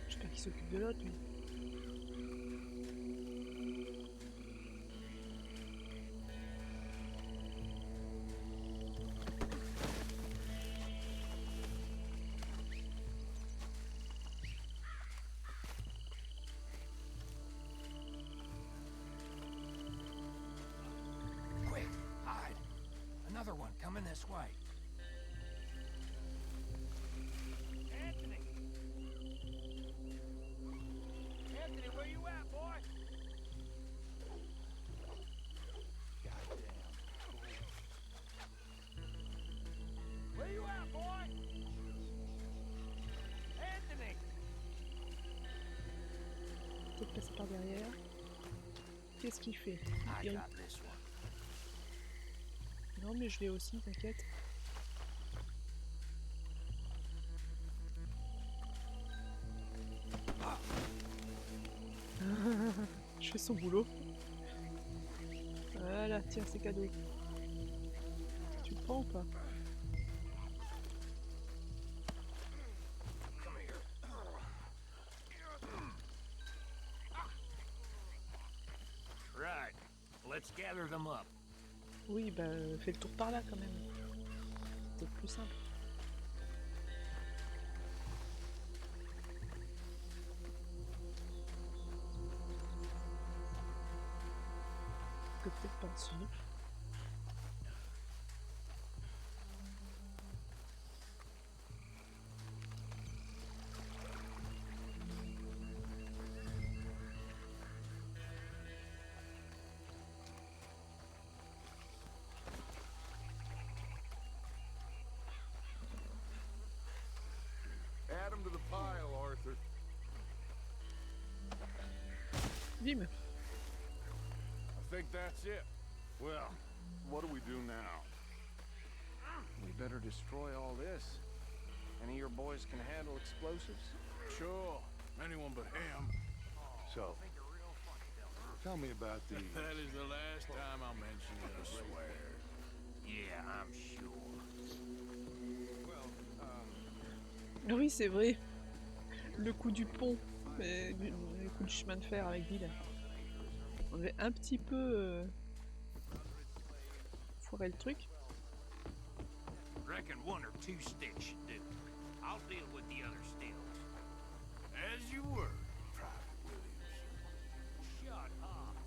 J'espère qu'il s'occupe de l'autre, lui. Quick, hide. Another one coming this way. Anthony! Anthony, where you at, boy? Where you at, boy? Anthony! Peut-être passer par derrière. Qu'est-ce qu'il fait? I Il- got this one. Non, mais je l'ai aussi, t'inquiète. Je fais son boulot. Voilà, tiens, c'est cadeau. Tu le prends ou pas? Right. Let's gather them up. Oui, bah, fais le tour par là quand même. C'est peut-être plus simple. Peut-être pas dessus. Add 'em to the pile, Arthur. Bim! I think that's it. Well, what do we do now? We better destroy all this. Any of your boys can handle explosives? Sure. Anyone but him. So, tell me about these. That is the last time I'll mention it, I swear. Yeah, I'm sure. Ah oui, c'est vrai. Le coup du pont, le coup du chemin de fer avec Bill. On avait un petit peu foiré le truc. Reckon one or two sticks should do. I'll deal with the other stills. As you were, Private Williamson. Shut up.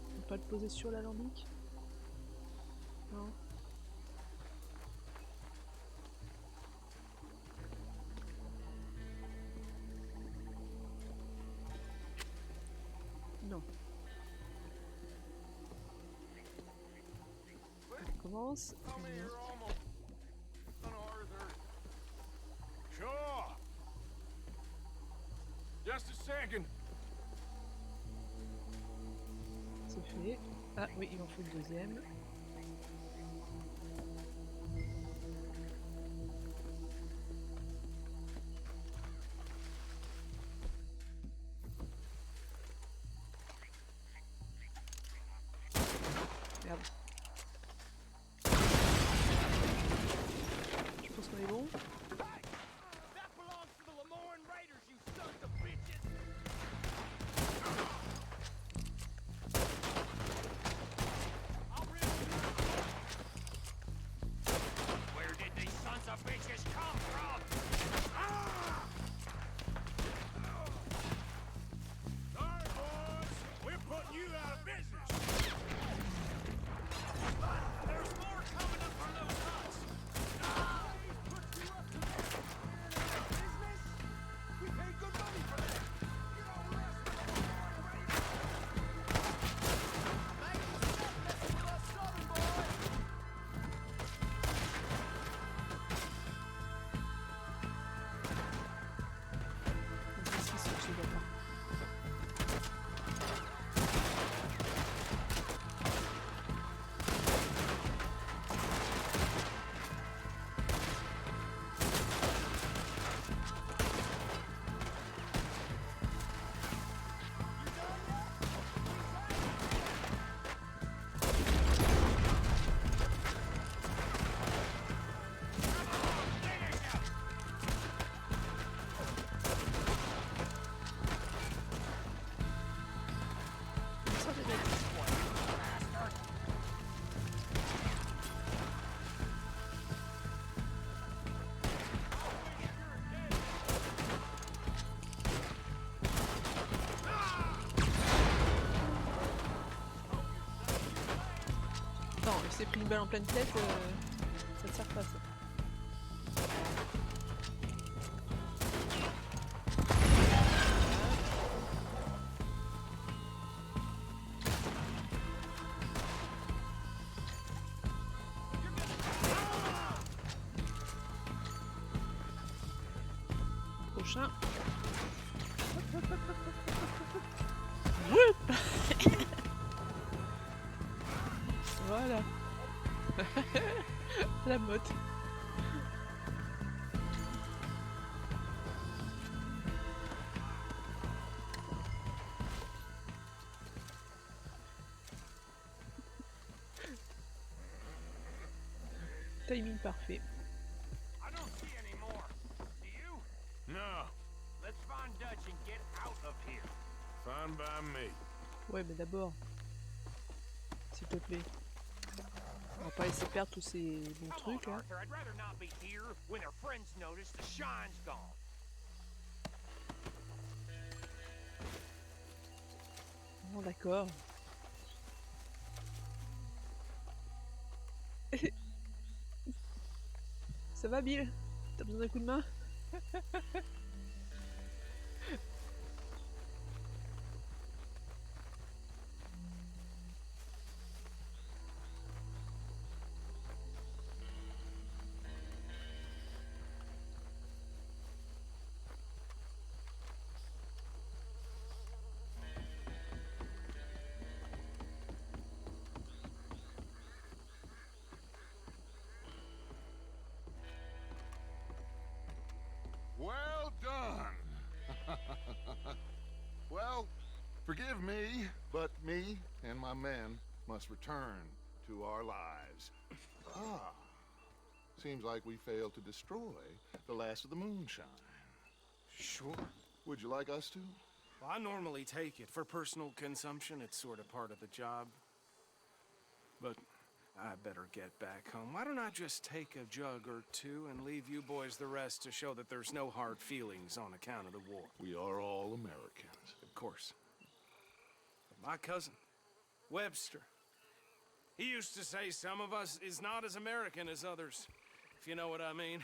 On peut pas le poser sur l'alambic? Non. Non. On commence. Come here, almost. Son Arthur. Sure. Just a second. C'est fait. Ah oui, il en faut le deuxième. Merde. Je pense qu'on est bon. That belongs to the Lemoran Raiders, you sons of bitches! I'll rip you s'est pris une balle en pleine tête, ça ne sert pas ça. Prochain. Voilà. La motte. Timing parfait. I don't see any more. Do you? No, Let's find Dutch and get out of here. fine by me. Ouais, mais d'abord, s'il te plaît, on va pas laisser perdre tous ces bons Come trucs on, là. Arthur. I'd rather not be here when their friends notice the shine's gone. Bon, d'accord. Ça va, Bill? T'as besoin d'un coup de main? Well done. Well, forgive me, but me and my men must return to our lives. Ah, seems like we failed to destroy the last of the moonshine. Sure. Would you like us to? Well, I normally take it. For personal consumption, it's sort of part of the job. But I better get back home. Why don't I just take a jug or two and leave you boys the rest to show that there's no hard feelings on account of the war? We are all Americans. Of course. But my cousin, Webster, he used to say some of us is not as American as others, if you know what I mean.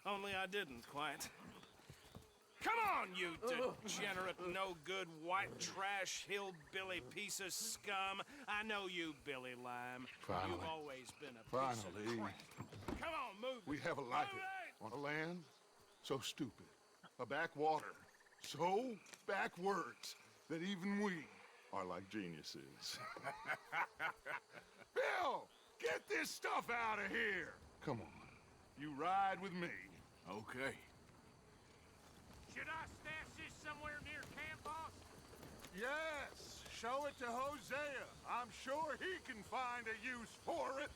Only I didn't quite. Come on, you degenerate, no-good, white trash, hillbilly piece of scum. I know you, Billy Lime. Finally. You've always been a piece Finally. of crap. Come on, move We it. have a life Move it! on a land so stupid, a backwater so backwards that even we are like geniuses. Bill, get this stuff out of here. Come on, you ride with me. Okay. Should I stash this somewhere near camp, boss? Yes, show it to Hosea. I'm sure he can find a use for it.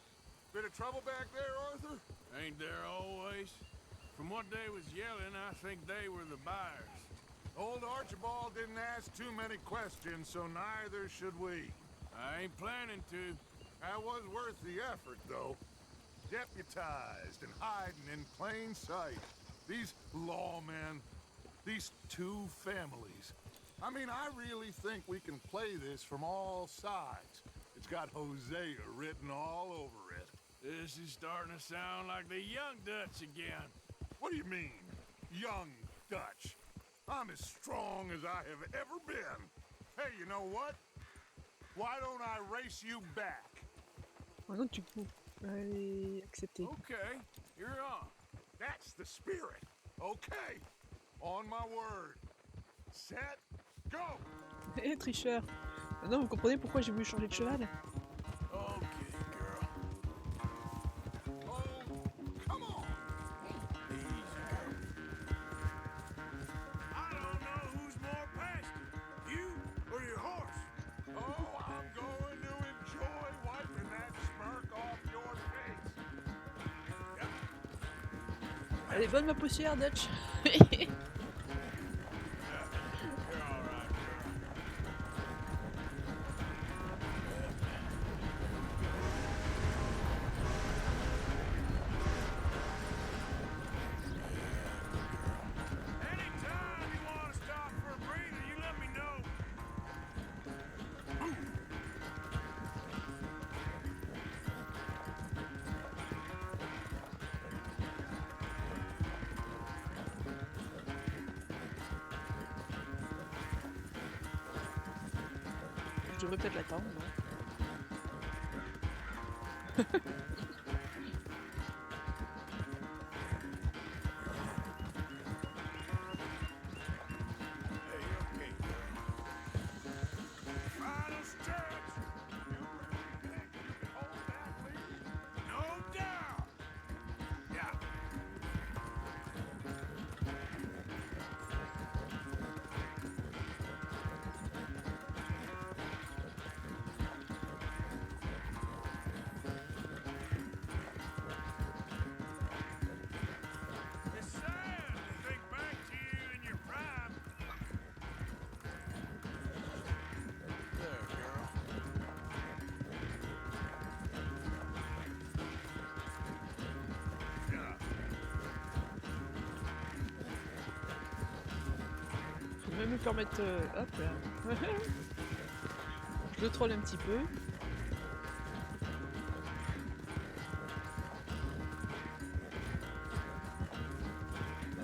Bit of trouble back there, Arthur? Ain't there always? From what they was yelling, I think they were the buyers. Old Archibald didn't ask too many questions, so neither should we. I ain't planning to. That was worth the effort, though. Deputized and hiding in plain sight. These lawmen, these two families. I mean, I really think we can play this from all sides. It's got Hosea written all over it. This is starting to sound like the young Dutch again. What do you mean, young Dutch? I'm as strong as I have ever been. Hey, you know what? Why don't I race you back? Maintenant, du coup, allez, accepter. Okay, you're on. That's the spirit. Okay, on my word. Set, go! Eh, tricheur. Maintenant, vous comprenez pourquoi j'ai voulu changer de cheval? Okay, girl. Oh, come on! I don't know who's more pasty, you or your horse. Oh, I'm going to enjoy wiping that smirk off your face. Elle est bonne ma poussière, Dutch. You're all right, girl. Anytime you want to stop for a breather, you let me know. Je devrais peut-être l'attendre, non? Final stretch. You can hold that lead. No doubt. Yeah. It's sad to think back to you in your prime. There, girl. Yeah. Je vais même me permettre... hop là. Je le troll un petit peu.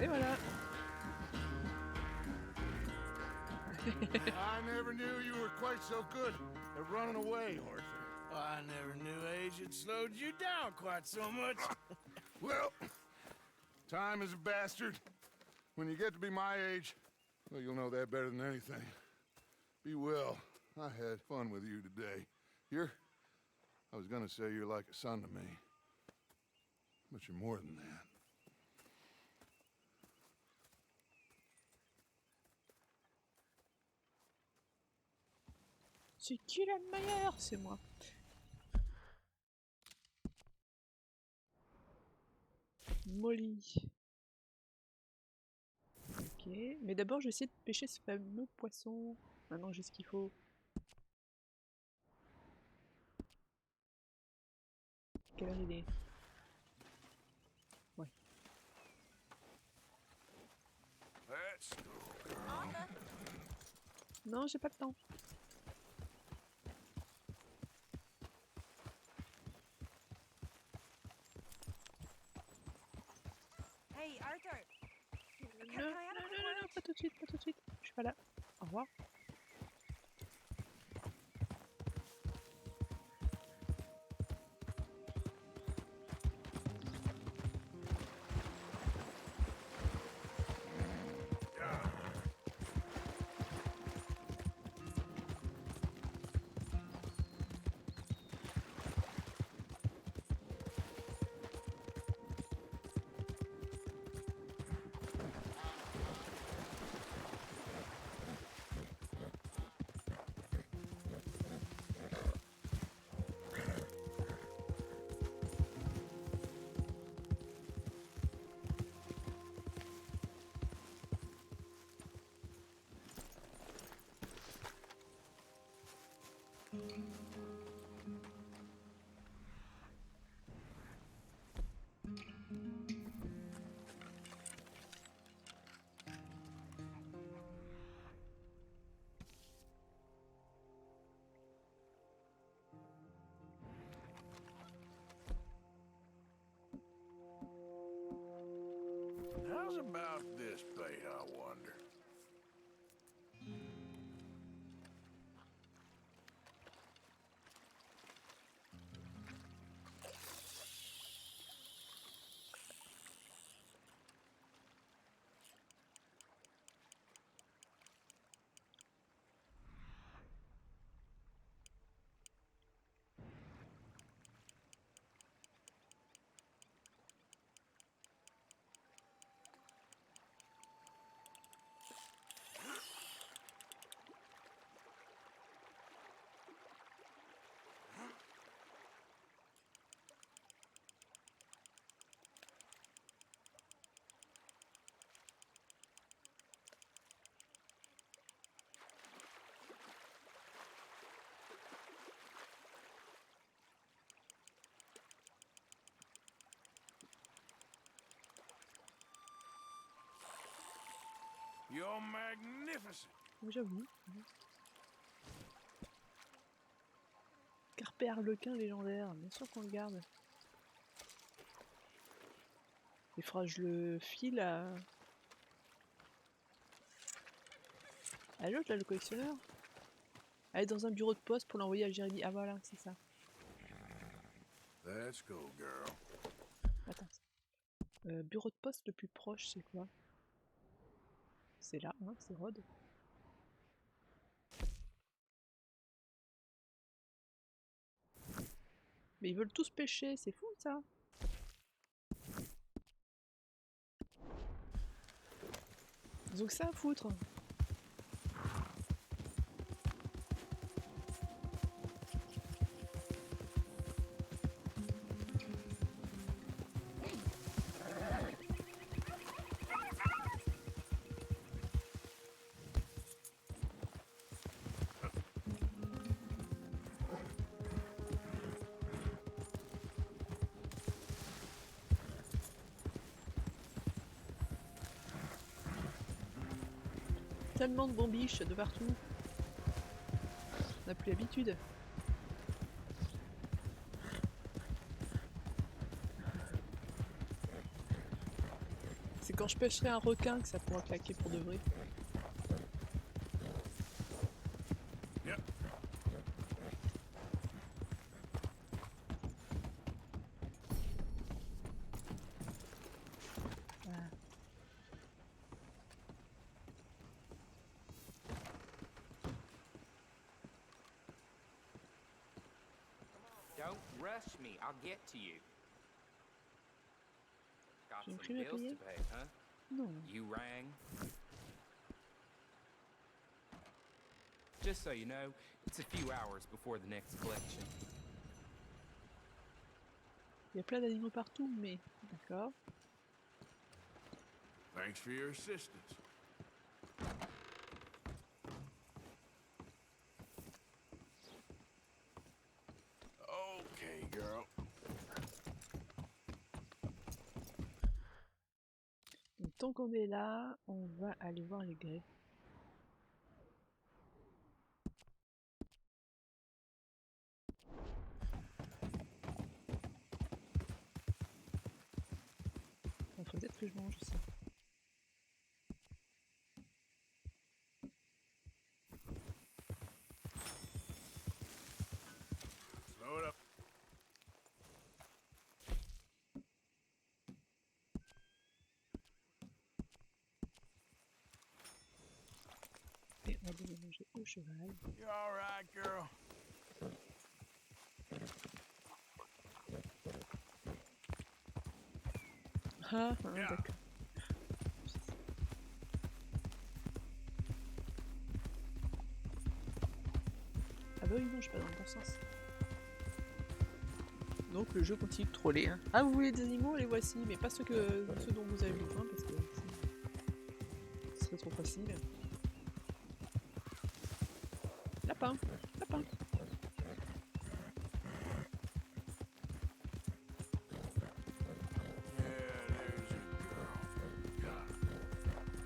Et voilà. I never knew you were quite so good at running away, Arthur. I never knew age had slowed you down quite so much. Well, time is a bastard. When you get to be my age, well, you'll know that better than anything. Be well. I had fun with you today. I was gonna say you're like a son to me. But you're more than that. C'est qui la meilleure? C'est moi. Molly. Ok, mais d'abord je vais essayer de pêcher ce fameux poisson. Maintenant j'ai ce qu'il faut. Quelle heure il est? Ouais. Let's go. Non, j'ai pas le temps. Hey, Arthur. Non, non, non, non, pas tout de suite, pas tout de suite. Je suis pas là. Au revoir. How's about this bait, I wonder? You're magnificent. J'avoue. Carpe Harlequin légendaire, bien sûr qu'on le garde. Il faudra que je le file à l'autre là, le collectionneur. Aller dans un bureau de poste pour l'envoyer à Jérémy. Ah voilà, c'est ça. Let's go, girl. Attends. Bureau de poste le plus proche, c'est quoi? C'est là, hein, c'est Rhodes. Mais ils veulent tous pêcher, c'est fou ça. Ils ont que ça à foutre. Tellement de bombiches de partout. On n'a plus l'habitude. C'est quand je pêcherai un requin que ça pourra claquer pour de vrai. Yep. Ah. Don't rush me. I'll get to you. Got J'ai une some prime à bills payer? to pay, huh? Non. You rang? Just so you know, it's a few hours before the next collection. Il y a plein d'animaux partout, mais... D'accord. Thanks for your assistance. Okay, girl. Donc, tant qu'on est là, on va aller voir les grès. Il faut peut-être que je mange aussi. Slow it up. Et on va donner à manger au cheval. You all right, girl? Ah, Yeah. d'accord. Ah bah oui, non, je suis pas dans le bon sens. Donc le jeu continue de troller. Hein. Ah, vous voulez des animaux? Les voici, mais pas ceux dont vous avez besoin, parce que ce serait trop facile. Lapin, lapin. Yeah, there's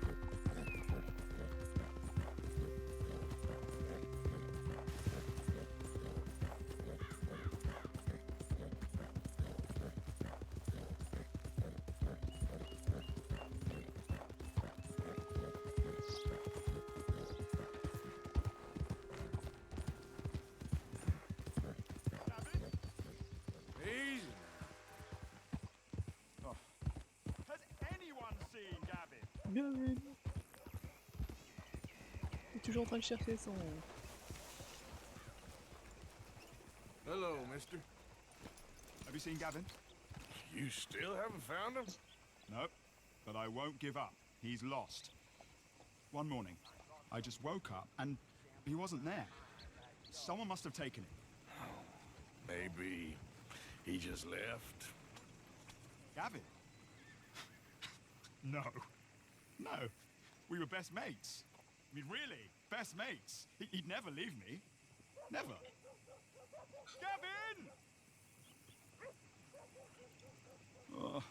a girl. God. Easy now. Has anyone seen Gavin? Bien. Il est toujours en train de chercher son... Hello, mister. Have you seen Gavin? You still haven't found him? Nope. But I won't give up. He's lost. One morning, I just woke up and he wasn't there. Someone must have taken him. Maybe he just left. Gavin? No. No. We were best mates. I mean, really, best mates. He'd never leave me. Never. Gavin! Oh,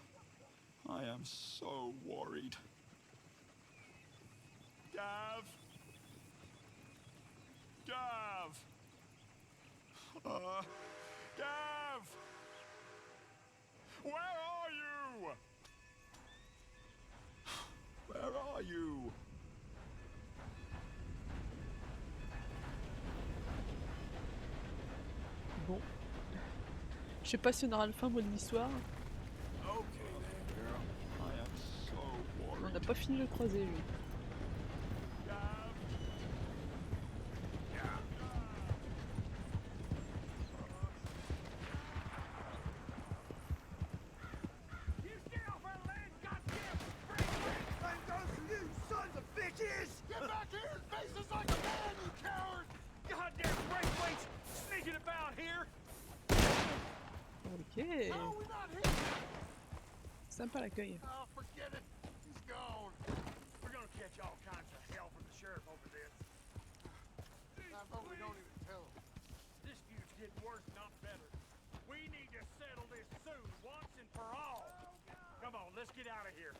I am so worried. Gav! Gav! Gav! Where are you? Where are you? sais pas si on aura le fin mot de l'histoire. Okay then, girl. I am so On worried. n'a pas fini de le croiser, lui. Get back here and face us like a man, you coward! Goddamn Braithwaite's sneaking about here! Ok. How are we not here? Sympa l'accueil. Oh, forget it. He's gone. We're gonna catch all kinds of hell from the sheriff over this. I vote we don't even tell him. This feud's getting worse, not better. We need to settle this soon, once and for all. Come on, let's get out of here.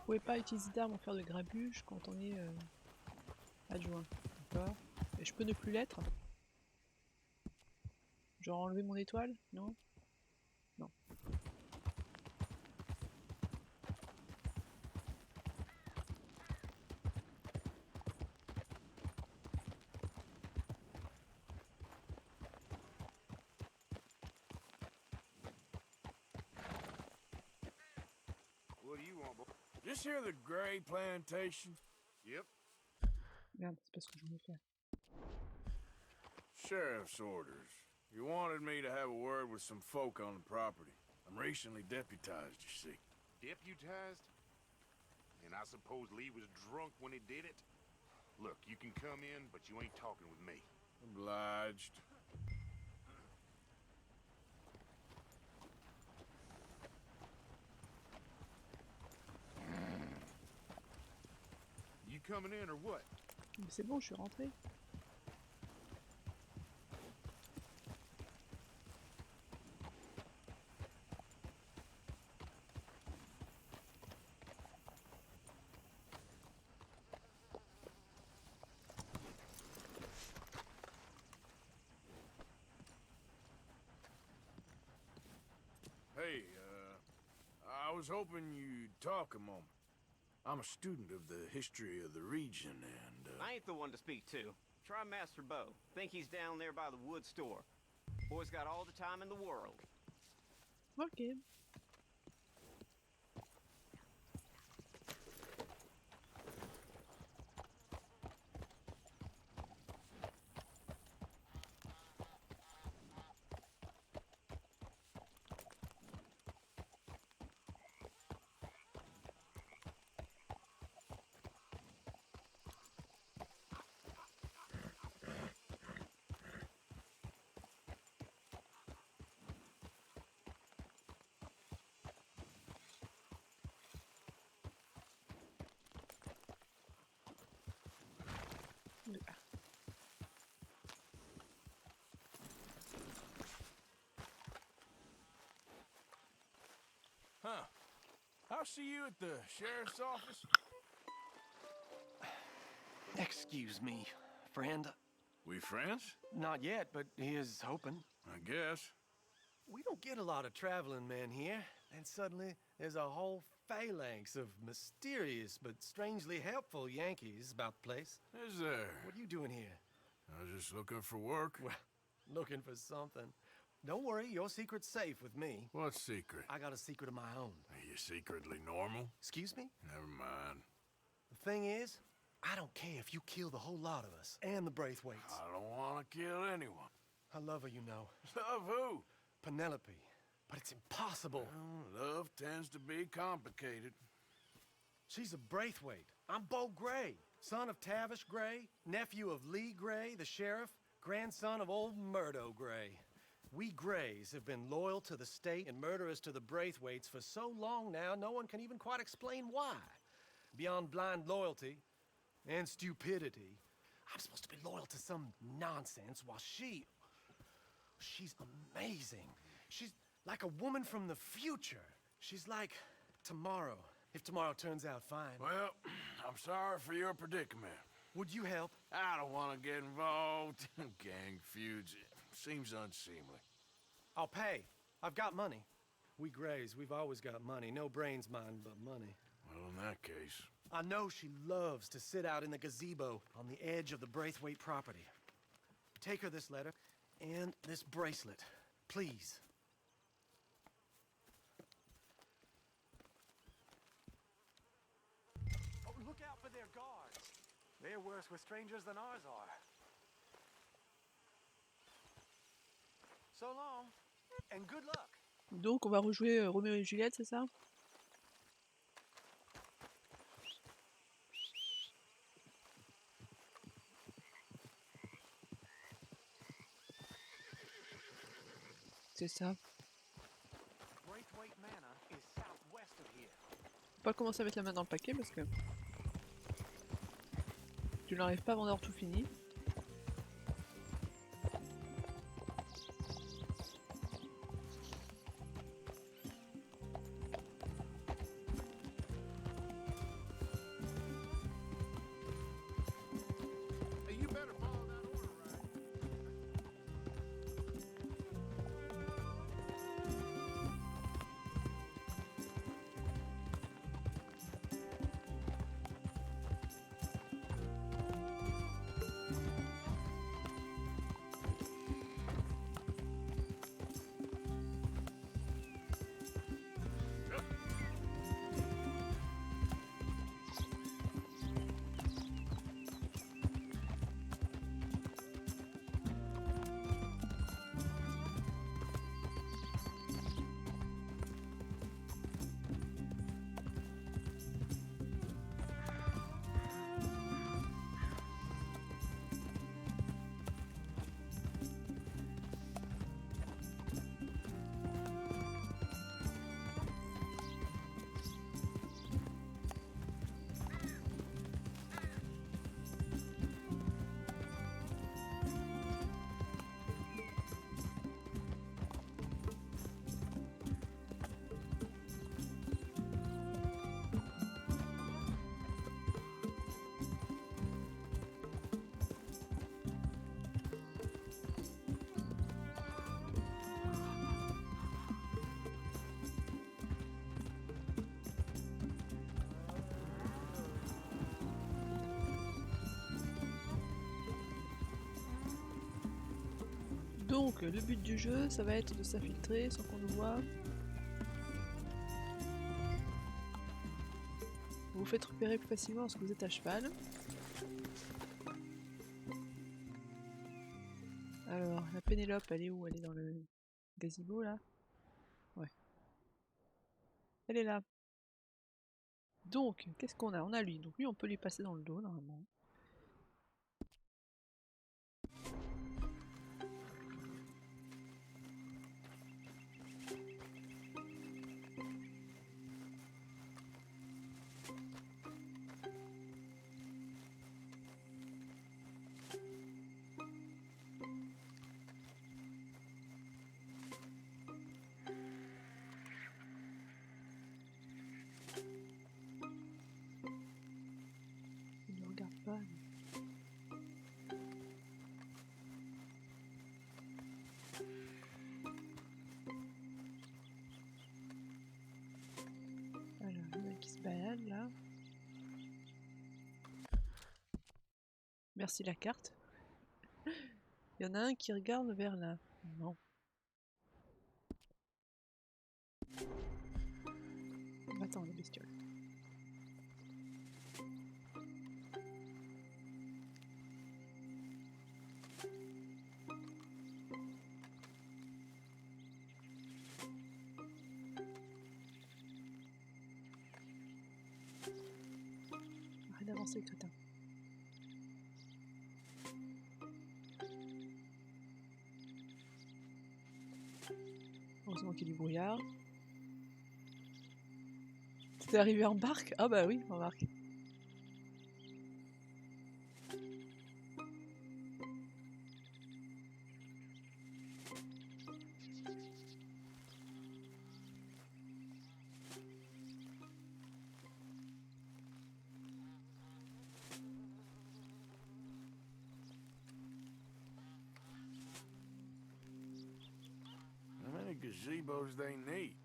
Vous pouvez pas utiliser d'armes pour faire de grabuge quand on est adjoint. D'accord. Et je peux ne plus l'être. Genre enlever mon étoile? Non? Non. What do you want, boy? Just hear the Gray Plantation? Yep. Merde, c'est pas ce que je voulais faire. Sheriff's orders. You wanted me to have a word with some folk on the property. I'm recently deputized, you see. Deputized? And I suppose Lee was drunk when he did it? Look, you can come in, but you ain't talking with me. Obliged. You coming in or what? Mais c'est bon, je suis rentré. Hey, I was hoping you'd talk a moment. I'm a student of the history of the region, and, I ain't the one to speak to. Try Master Bo. Think he's down there by the wood store. Boy's got all the time in the world. Ok. Huh. I'll see you at the sheriff's office. Excuse me, friend. We friends? Not yet, but he is hoping. I guess. We don't get a lot of traveling men here, and suddenly there's a whole phalanx of mysterious but strangely helpful Yankees about the place. Is there? What are you doing here? I was just looking for work. Well, looking for something. Don't worry, your secret's safe with me. What secret? I got a secret of my own. Are you secretly normal? Excuse me? Never mind. The thing is, I don't care if you kill the whole lot of us and the Braithwaites. I don't want to kill anyone. I love her, you know. Love who? Penelope. But it's impossible. Well, love tends to be complicated. She's a Braithwaite. I'm Bo Gray, son of Tavish Gray, nephew of Lee Gray, the sheriff, grandson of old Murdo Gray. We Grays have been loyal to the state and murderous to the Braithwaites for so long now, no one can even quite explain why. Beyond blind loyalty and stupidity, I'm supposed to be loyal to some nonsense while she's amazing. She's like a woman from the future. She's like tomorrow, if tomorrow turns out fine. Well, I'm sorry for your predicament. Would you help? I don't want to get involved in gang feuds. Seems unseemly. I'll pay. I've got money. We Grays, we've always got money. No brains, mind, but money. Well, in that case... I know she loves to sit out in the gazebo on the edge of the Braithwaite property. Take her this letter, And this bracelet, please. Oh, look out for their guards. They're worse with strangers than ours are. So long, and good luck. Donc on va rejouer Roméo et Juliette, c'est ça? C'est ça. Braithwaite Manor is southwest of here. Faut pas commencer à mettre la main dans le paquet parce que tu n'arrives pas avant d'avoir tout fini. Hey, you better follow that order, right? Donc le but du jeu, ça va être de s'infiltrer sans qu'on nous voit. Vous vous faites repérer plus facilement lorsque vous êtes à cheval. Alors, la Pénélope, elle est où? Elle est dans le gazebo là? Ouais. Elle est là. Donc, qu'est-ce qu'on a? On a lui. Donc lui, on peut lui passer dans le dos normalement. Il ne regarde pas. Alors, il y en a qui se balade là. Merci la carte. Il y en a un qui regarde vers là. Non. Attends, les bestioles. Arrête d'avancer, crétin. Heureusement qu'il y a du brouillard. T'es arrivé en barque? Ah bah oui, en barque. How many gazebos they need?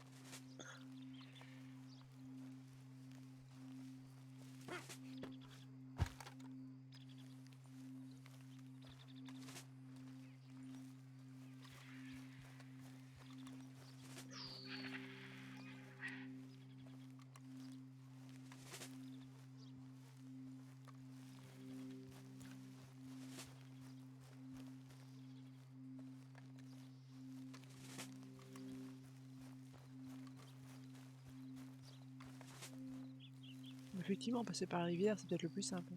Effectivement, passer par la rivière, c'est peut-être le plus simple.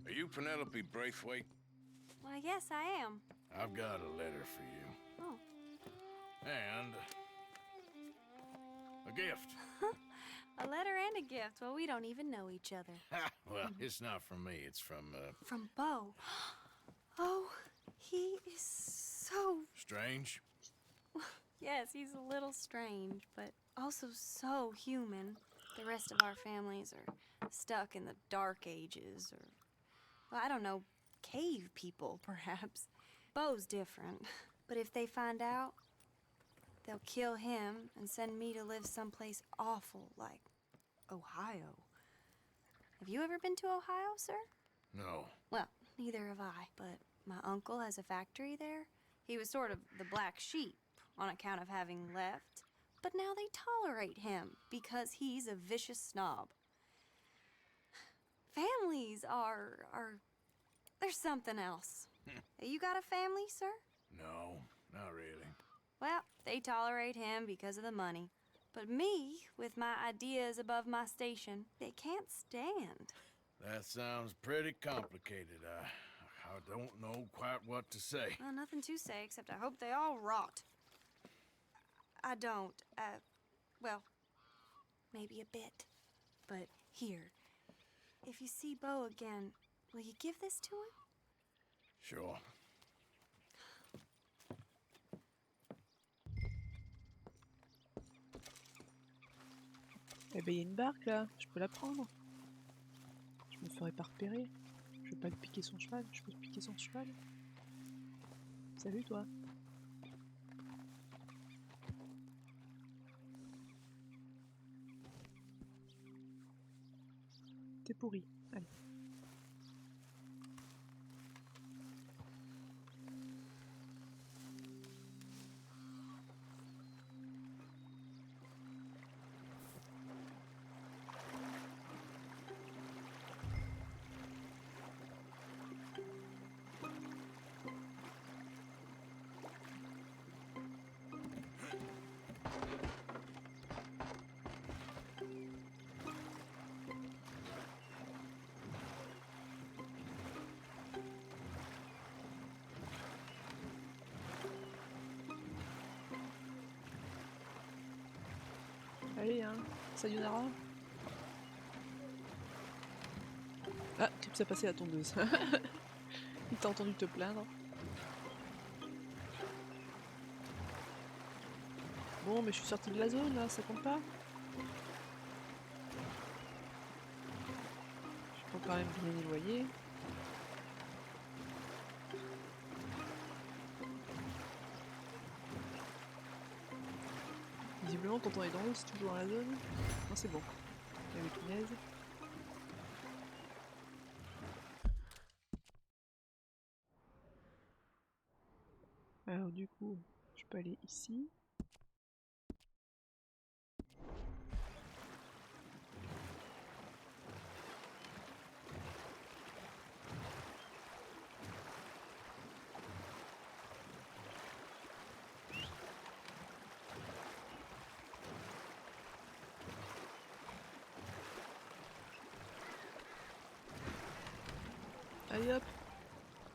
Are you Penelope Braithwaite? Why, yes, I am. I've got a letter for you. Oh. And a gift. A letter and a gift. Well, we don't even know each other. Well, it's not from me. It's from, From Bo. Oh, he is so... Strange. Yes, he's a little strange, but also so human. The rest of our families are stuck in the Dark Ages, or, well, I don't know, cave people, perhaps. Bo's different, but if they find out, they'll kill him and send me to live someplace awful like Ohio. Have you ever been to Ohio, sir? No. Well, neither have I, but my uncle has a factory there. He was sort of the black sheep on account of having left, but now they tolerate him because he's a vicious snob. Families are there's something else. You got a family, sir? No, not really. Well, they tolerate him because of the money. But me, with my ideas above my station, they can't stand. That sounds pretty complicated. I don't know quite what to say. Well, nothing to say, except I hope they all rot. I don't, well, maybe a bit. But here, if you see Bo again, will you give this to him? Sure. Eh ben, il y a une barque là, je peux la prendre. Je me ferai pas repérer. Je vais pas le piquer son cheval, je peux piquer son cheval. Salut toi. T'es pourri, allez. Allez hein, sayonara. Ah, Crips a passé la tondeuse. Il t'a entendu te plaindre. Bon, mais je suis sortie de la zone là, ça compte pas. Je peux quand même bien nettoyer. Visiblement, quand on est dans l'eau, c'est toujours dans la zone. Non, c'est bon. Il y avait punaise. Alors, du coup, je peux aller ici. Allez hop,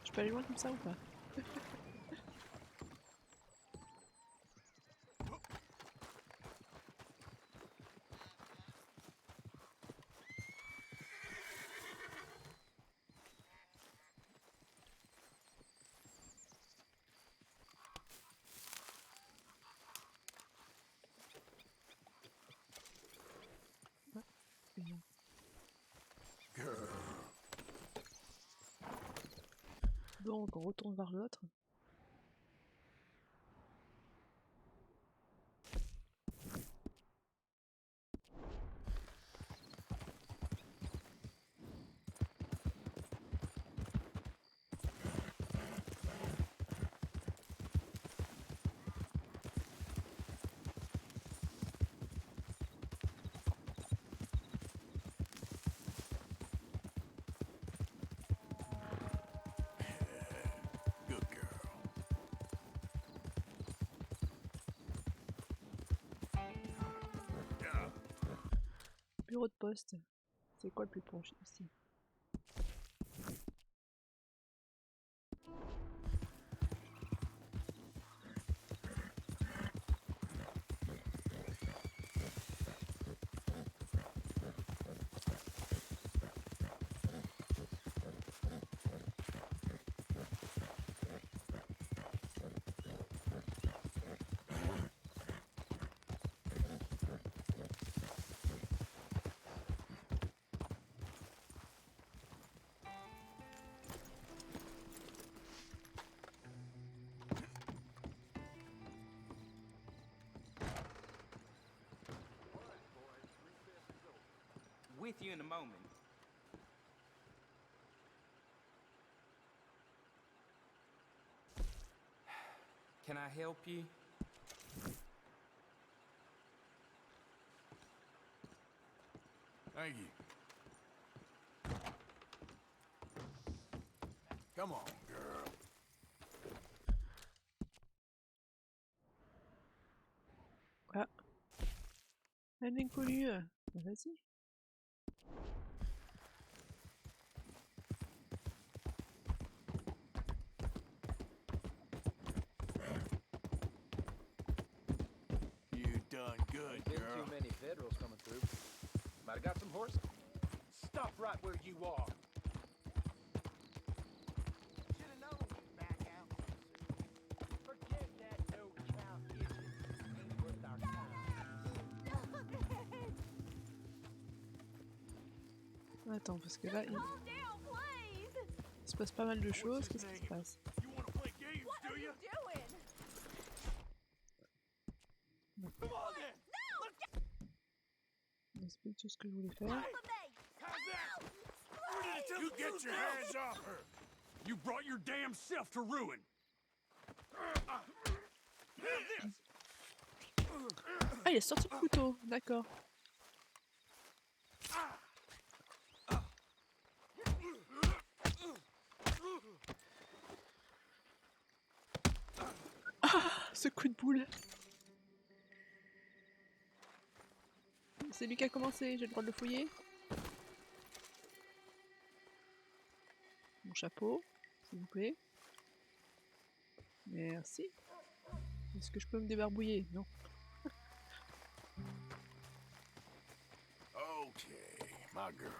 je peux aller loin comme ça ou pas? Donc on retourne vers l'autre. bureau de poste. C'est quoi le plus proche ici? With you in a moment. Can I help you? Thank you. Come on, girl. Ah. Un inconnu. Vas-y. You done good, Been girl. too many Federals coming through. Might have got some horses. Stop right where you are. Should've known you'd back out. Forget that no-cow kitchen. Ain't worth our time. Attends, parce que là, il se passe pas mal de choses. Qu'est-ce qui se passe? You want to play games, do you? Come on then. C'est tout ce que je voulais faire. How's that? You get your hands off her. You brought your damn self to ruin. Ah, il a sorti le couteau. D'accord. Ah, ce coup de boule. C'est lui qui a commencé, j'ai le droit de le fouiller. Mon chapeau, s'il vous plaît. Merci. Est-ce que je peux me débarbouiller? Non. Okay, my girl.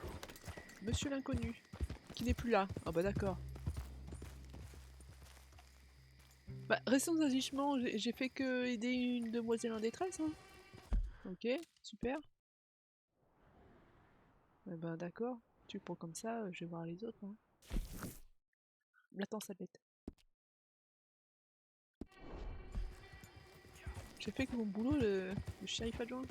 Monsieur l'inconnu, qui n'est plus là. Ah bah d'accord. Bah, récents agissements, j'ai fait que aider une demoiselle en détresse. Hein. Ok, super. Eh ben d'accord, tu prends comme ça, je vais voir les autres. Hein. L'attends, ça bête. J'ai fait que mon boulot, le shérif adjoint.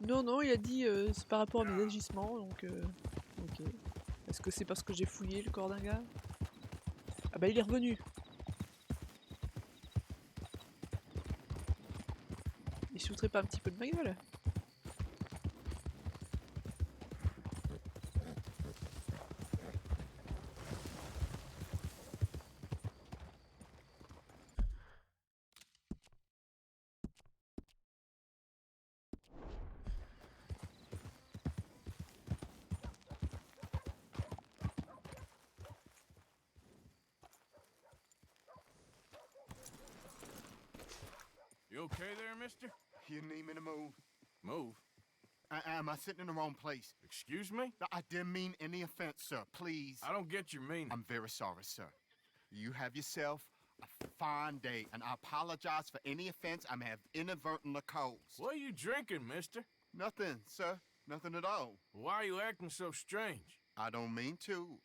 Non, non, il a dit c'est par rapport à mes agissements, donc ok. Est-ce que c'est parce que j'ai fouillé le corps d'un gars? Ah bah il est revenu. Il se foutrait pas un petit peu de ma gueule? You okay there, mister? You need me to move? Move? Am I sitting in the wrong place? Excuse me? I didn't mean any offense, sir. Please. I don't get your meaning. I'm very sorry, sir. You have yourself a fine day, and I apologize for any offense I may have inadvertently caused. What are you drinking, mister? Nothing, sir. Nothing at all. Why are you acting so strange? I don't mean to.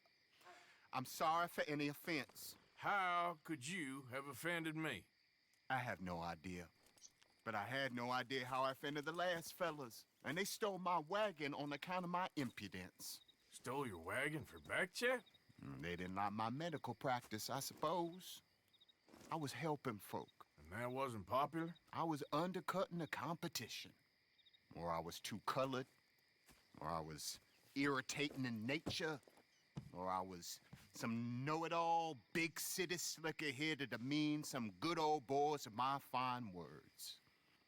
I'm sorry for any offense. How could you have offended me? I have no idea. But I had no idea how I offended the last fellas. And they stole my wagon on account of my impudence. Stole your wagon for back check? They didn't like my medical practice, I suppose. I was helping folk. And that wasn't popular? I was undercutting the competition. Or I was too colored. Or I was irritating in nature. Or I was Some know-it-all, big city slicker here to demean some good old boys of my fine words.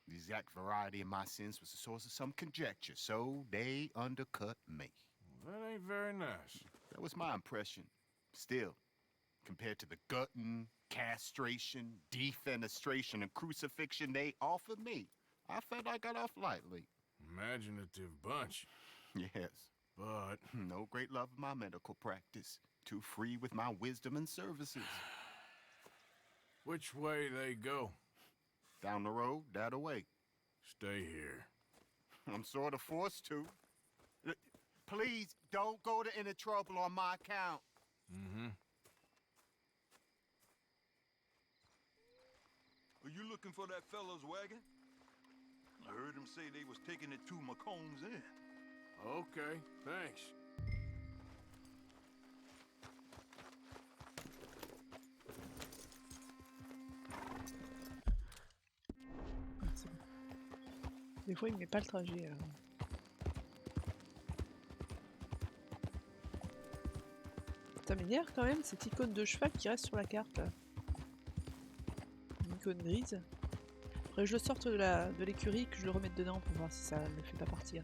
The exact variety of my sins was the source of some conjecture, so they undercut me. Well, that ain't very nice. That was my impression. Still, compared to the gutting, castration, defenestration, and crucifixion they offered me, I felt I got off lightly. Imaginative bunch. Yes. But no great love of my medical practice. Too free with my wisdom and services. Which way they go? Down the road, that away. Stay here. I'm sort of forced to. Please, don't go to any trouble on my account. Mm-hmm. Are you looking for that fella's wagon? I heard him say they was taking it to McComb's Inn. Okay, thanks. Des fois, il met pas le trajet. Ça m'énerve quand même, cette icône de cheval qui reste sur la carte. Là. Une icône grise. Après, je le sorte de l'écurie, que je le remette dedans pour voir si ça ne le fait pas partir.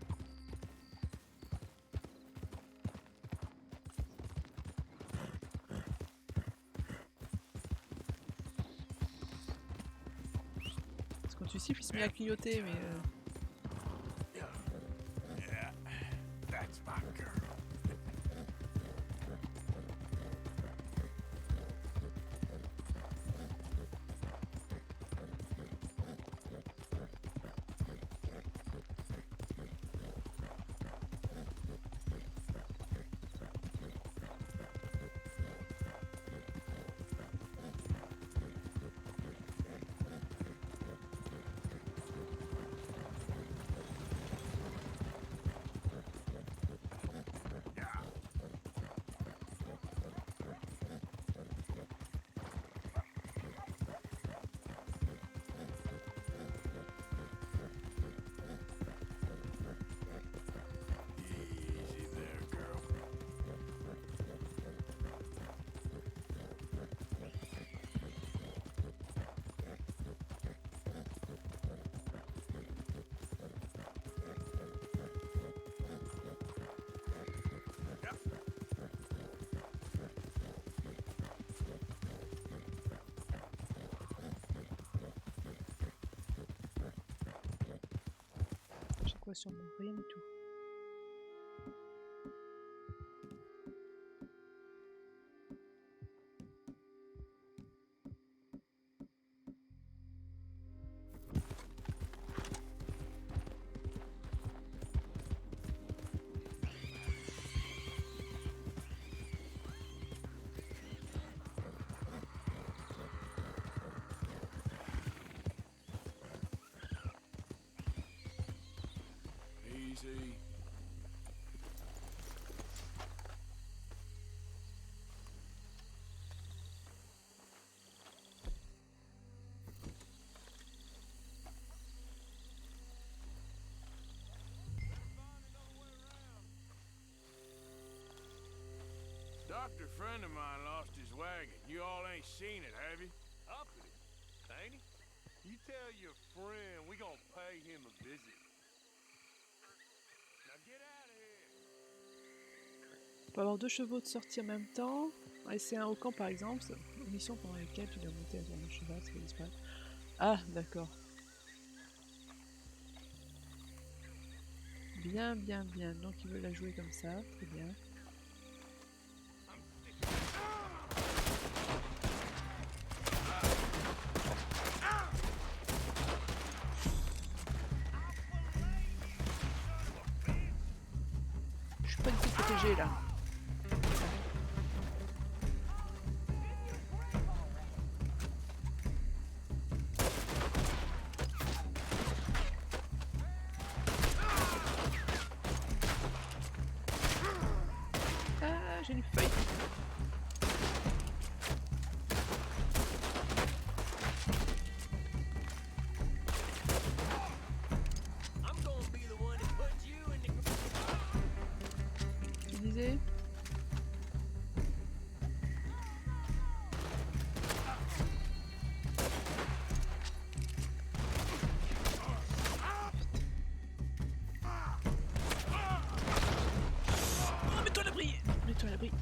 Parce que quand tu siffles, il se met à clignoter, mais... Yeah, that's my girl. Quoi sur moi? Rien du tout. Easy. Doctor friend of mine lost his wagon. You all ain't seen it, have you? Up with it, ain't he? You tell your friend we gonna pay him a visit. Now get out of here. On peut avoir 2 chevaux de sortie en même temps. Et c'est un haut camp par exemple. Une mission pendant laquelle tu dois monter sur un cheval, ça va disparaître. Ah, d'accord. Bien, bien, bien. Donc il veut la jouer comme ça, très bien. Je suis pas du tout protégé là. Ah, j'ai une feuille. Tu disais?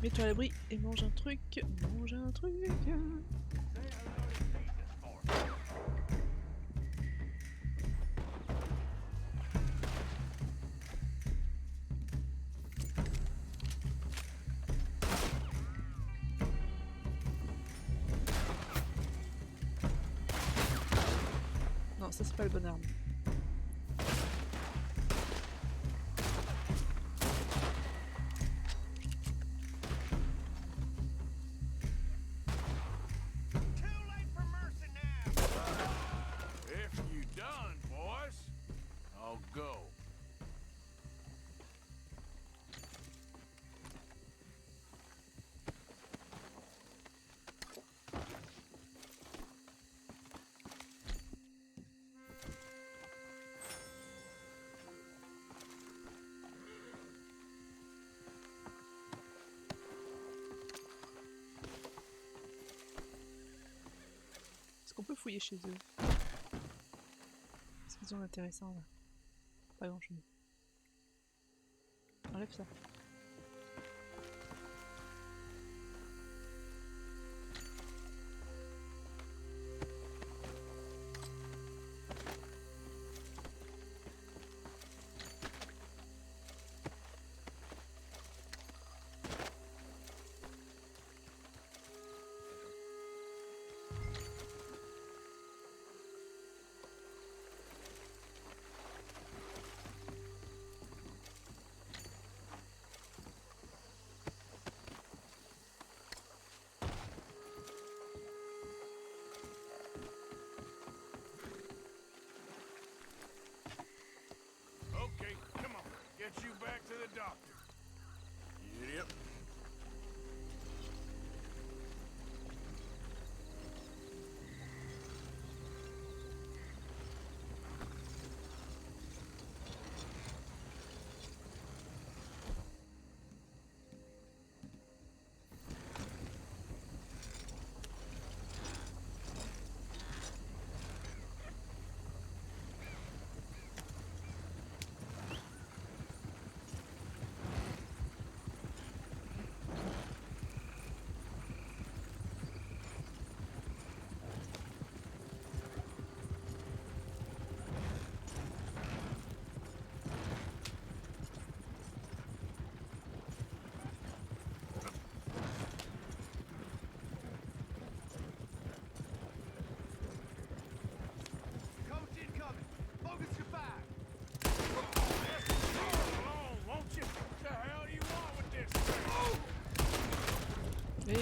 mets-toi à l'abri et mange un truc. Mange un truc. Non, ça c'est pas le bon arme. If you done, boys, I'll go. Est-ce qu'on peut fouiller chez eux? Qu'est-ce qu'ils ont d'intéressant là? Pas grand chose. Enlève ça. Okay, come on. Get you back to the doctor. Yep. Coach incoming! Bogus, you're back! Alone, won't you? What the hell do you want with this thing? Hé,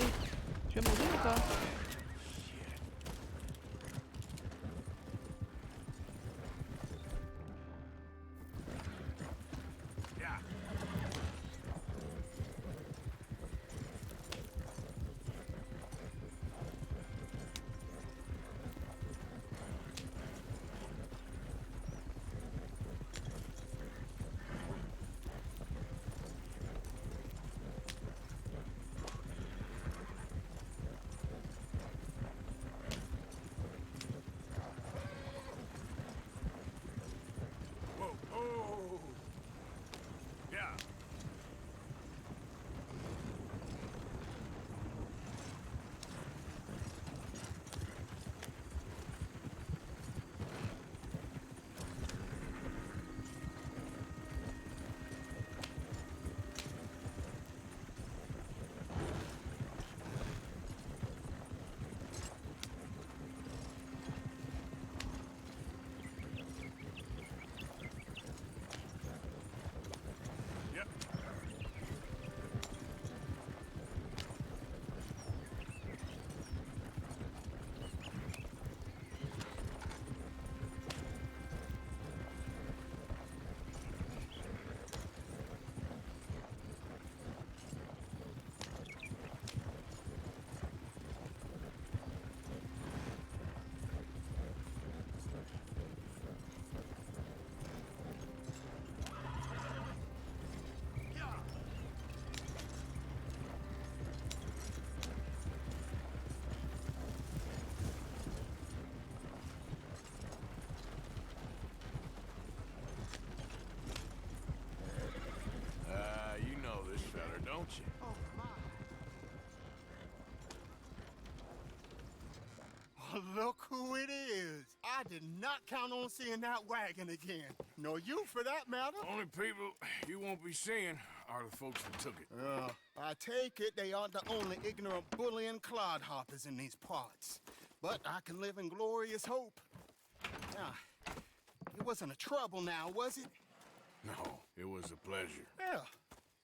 tu vas mourir ou pas? Yeah. Whoa, oh. Yeah. Yep. You know this fella, don't you? Oh, my. did not count on seeing that wagon again. Nor you, for that matter. Only people you won't be seeing are the folks that took it. I take it they aren't the only ignorant bullying clodhoppers in these parts. But I can live in glorious hope. Now, it wasn't a trouble now, was it? No, it was a pleasure. Well,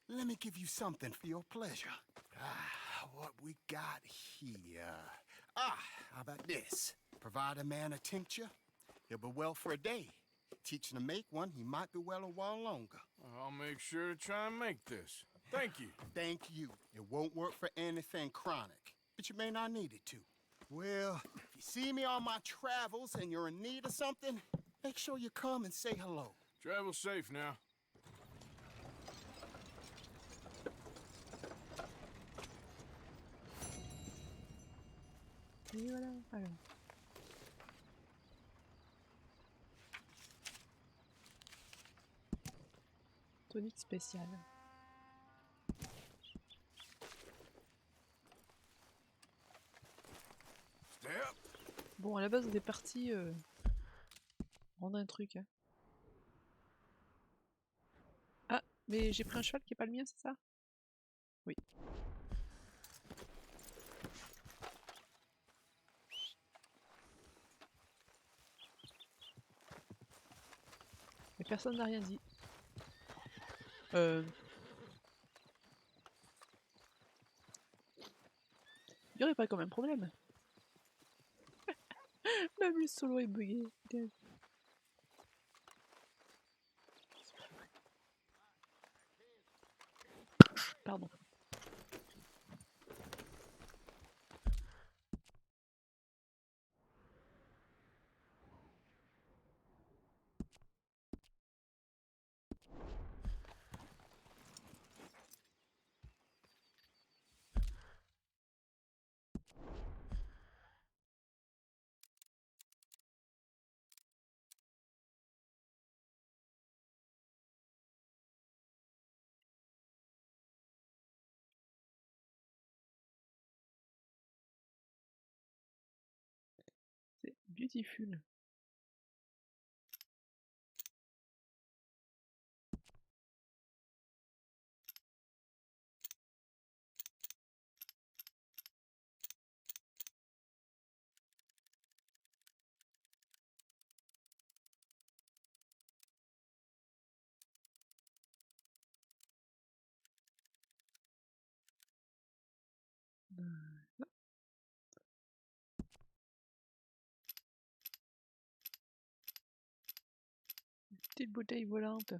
let me give you something for your pleasure. What we got here? How about this? Provide a man a tincture, he'll be well for a day. Teach him to make one, he might be well a while longer. I'll make sure to try and make this. Thank you. Thank you. It won't work for anything chronic, but you may not need it to. Well, if you see me on my travels and you're in need of something, make sure you come and say hello. Travel safe now. Et voilà, alors. Tonique spéciale. Bon, à la base, on est parti rendre un truc. Hein. Ah, mais j'ai pris un cheval qui est pas le mien, c'est ça? Oui. Mais personne n'a rien dit. Il n'y aurait pas comme un problème. Même le solo est bugué. Pardon. C'est beautiful. Voilà. Petite bouteille volante.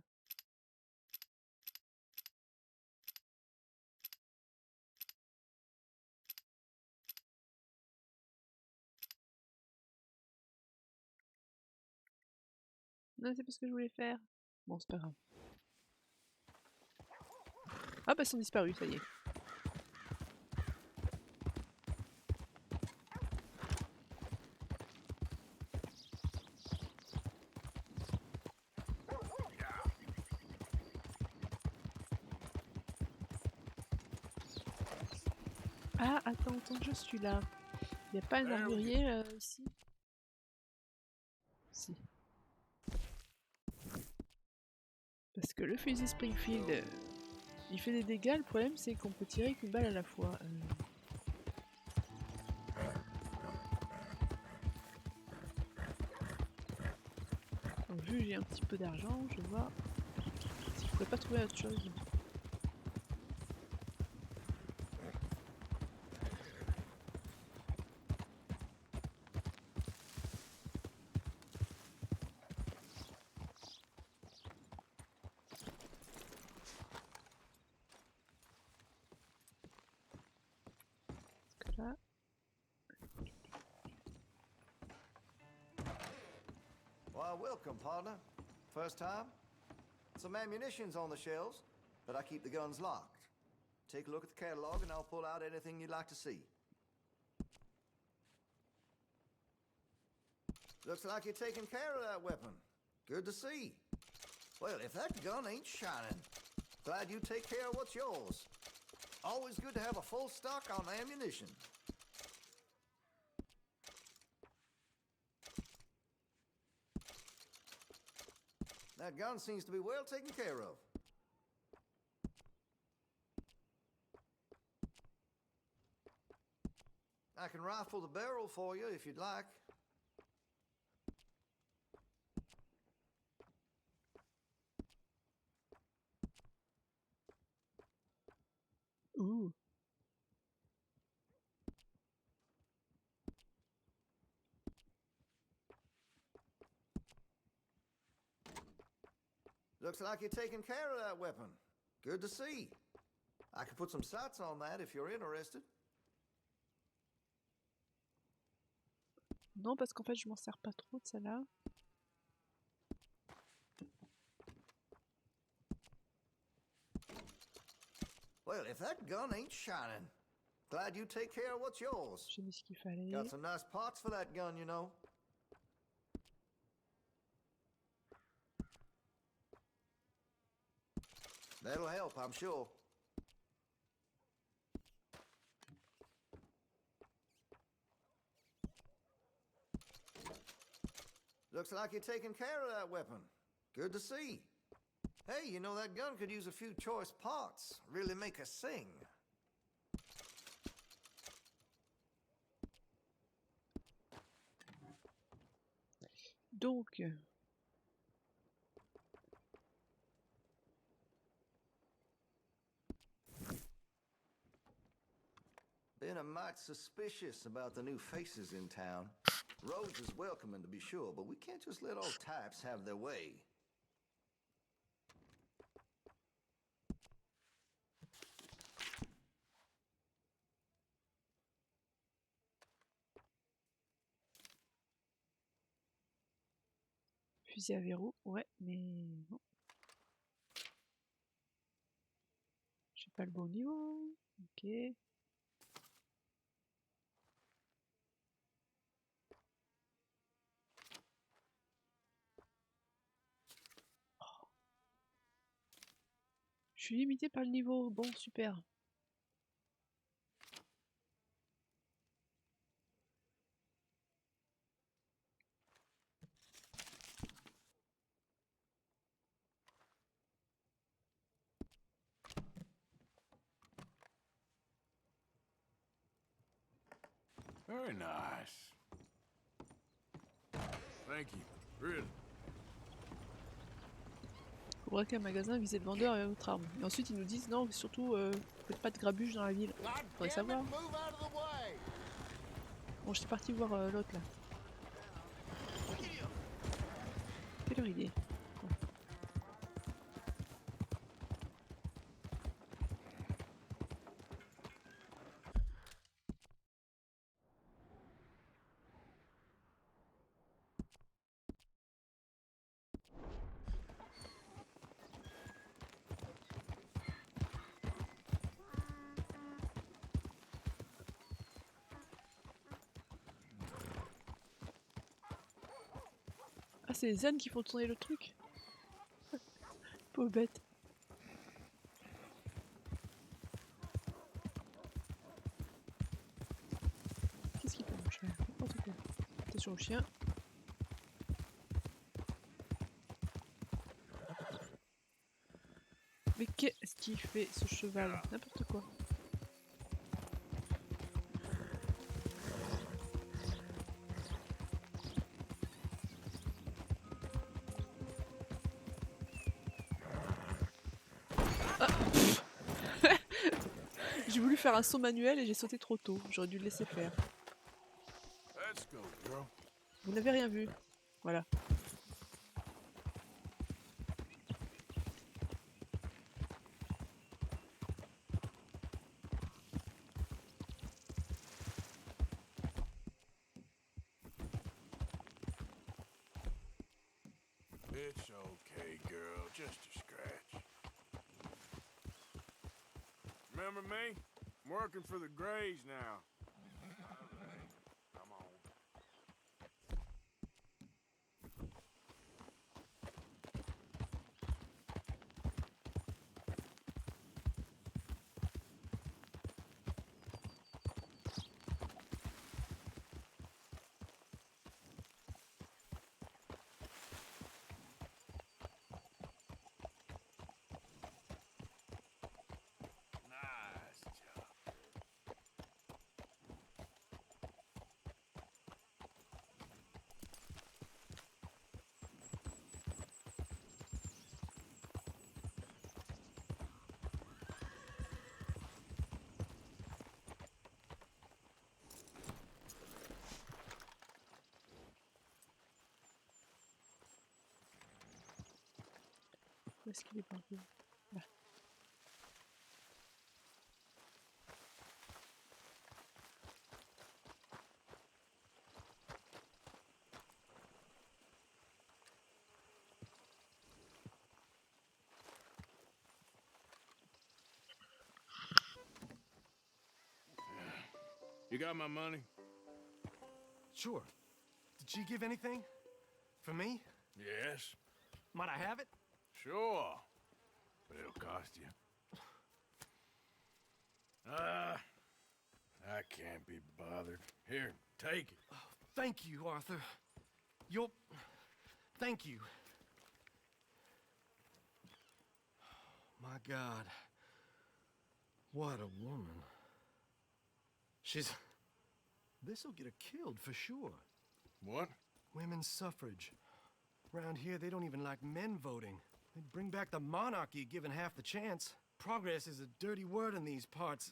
Non, c'est pas ce que je voulais faire. Bon, c'est pas grave. Ah bah, ils sont disparus, ça y est. Ah, attends, je suis là. Il n'y a pas un armurier ici? Si. Parce que le fusil Springfield, il fait des dégâts, le problème c'est qu'on peut tirer qu'une balle à la fois. Donc, vu que j'ai un petit peu d'argent, je vais voir si je pourrais pas trouver autre chose. Là. Why, welcome, partner. First time? Some ammunition's on the shelves, but I keep the guns locked. Take a look at the catalog and I'll pull out anything you'd like to see. Looks like you're taking care of that weapon. Good to see. Well, if that gun ain't shining, glad you take care of what's yours. Always good to have a full stock on ammunition. That gun seems to be well taken care of. I can rifle the barrel for you if you'd like. Ooh. Looks like you're taking care of that weapon. Good to see. I could put some sights on that if you're interested. Non, parce qu'en fait, je m'en sers pas trop de celle-là. Well, if that gun ain't shining, glad you take care of what's yours. J'ai mis ce qu'il fallait. Got some nice parts for that gun, you know. That'll help, I'm sure. Looks like you're taking care of that weapon. Good to see. Hey, you know that gun could use a few choice parts. Really make us sing. Donc, Been a mite suspicious about the new faces in town. Rhodes is welcoming to be sure, but we can't just let old types have their way. fusil à verrou, ouais, mais non. J'ai pas le bon niveau. Ok. Je suis limité par le niveau. Bon, super. Very nice. Thank you. Really. Pour braquer un magasin, viser le vendeur et autre arme. Et ensuite ils nous disent non, surtout faites pas de grabuge dans la ville. Faudrait savoir. Bon, j'étais parti voir l'autre là. Quelle heure il est? Ah, c'est les ânes qui font tourner le truc. Pauvre bête. Qu'est-ce qu'il fait mon chien? N'importe quoi. Attention au chien. Mais qu'est-ce qu'il fait ce cheval? N'importe quoi. J'ai voulu faire un saut manuel et j'ai sauté trop tôt. J'aurais dû le laisser faire. Let's go, girl. Vous n'avez rien vu. Voilà. It's okay, girl. Just a scratch. Remember me? I'm working for the Greys now. Come on. Où est-ce qu'il est parti? Là. You got my money? Sure. Did she give anything? For me? Yes. Might I have it? Sure. But it'll cost you. I can't be bothered. Here, take it. Oh, thank you, Arthur. You'll... Thank you. My God. What a woman. She's... This'll get her killed for sure. What? Women's suffrage. Around here, they don't even like men voting. They'd bring back the monarchy given half the chance. Progress is a dirty word in these parts.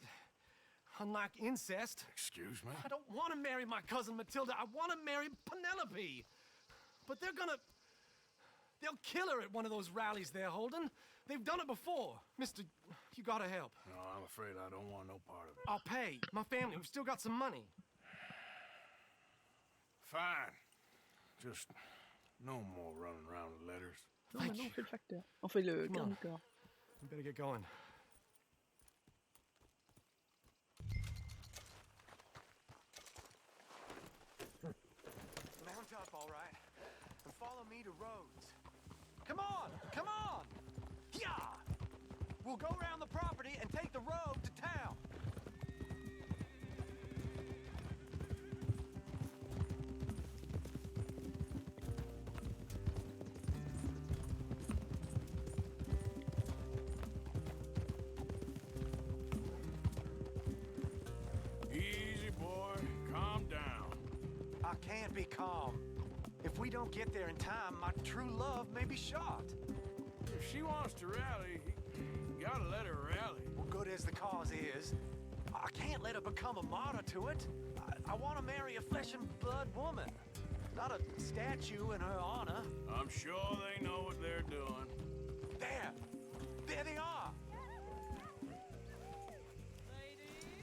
Unlike incest. Excuse me? I don't want to marry my cousin Matilda. I want to marry Penelope. But they're gonna... They'll kill her at one of those rallies they're holding. They've done it before. Mister, you gotta help. No, I'm afraid I don't want no part of it. I'll pay. My family, we've still got some money. Fine. Just no more running around with letters. Non, maintenant on fait le facteur. On fait le garde du corps. We better get going. Mount up, all right, and follow me to Rhodes. Come on! Come on! Yeah! We'll go around the property and take the road to town. Easy, boy. Calm down. I can't be calm. If we don't get there in time, my true love may be shot. If she wants to rally, you gotta let her rally. Well, good as the cause is, I can't let her become a martyr to it. I want to marry a flesh and blood woman, not a statue in her honor. I'm sure they know what they're doing. There! There they are!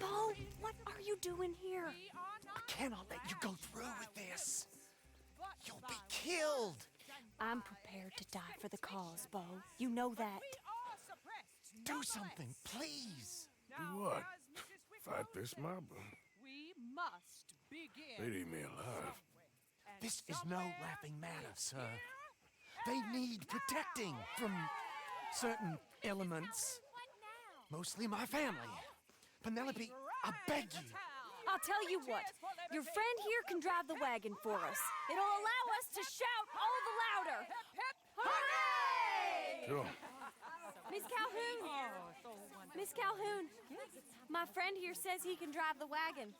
Bo, what are you doing here? I cannot let you go through with this. You'll be killed. I'm prepared to die for the cause, Bo. You know that. Do something, please. Do what? Fight this mob? We must begin. They'd eat me alive. This is no laughing matter, sir. They need protecting from certain elements. Mostly my family. Penelope, I beg you. I'll tell you what. Your friend here can drive the wagon for us. It'll allow us to shout all the louder. Hooray! Sure. Miss Calhoun. Miss Calhoun. My friend here says he can drive the wagon.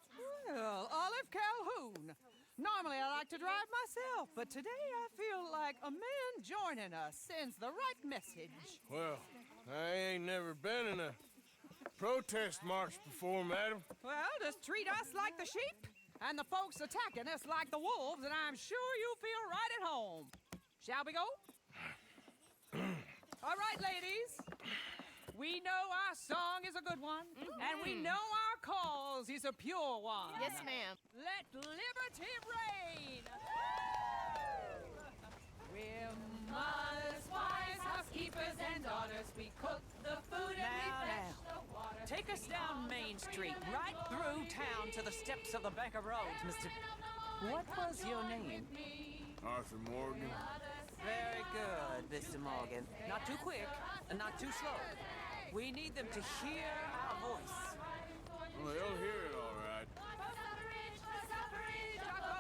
Well, Olive Calhoun. Normally I like to drive myself, but today I feel like a man joining us sends the right message. Well, I ain't never been in a protest march before, madam. Well, just treat us like the sheep, and the folks attacking us like the wolves, and I'm sure you'll feel right at home. Shall we go? All right, ladies. We know our song is a good one, and we know our cause is a pure one. Yes, ma'am. Let liberty reign. We're mothers, wives, housekeepers, and daughters. We cook the food and we fetch the water. Take us down Main Street, right through town to the steps of the Bank of Rhodes, Mr. What was your name? Arthur Morgan. Very good, Mr. Morgan. Not too quick, and not too slow. We need them to hear our voice. Well, they'll hear it all right.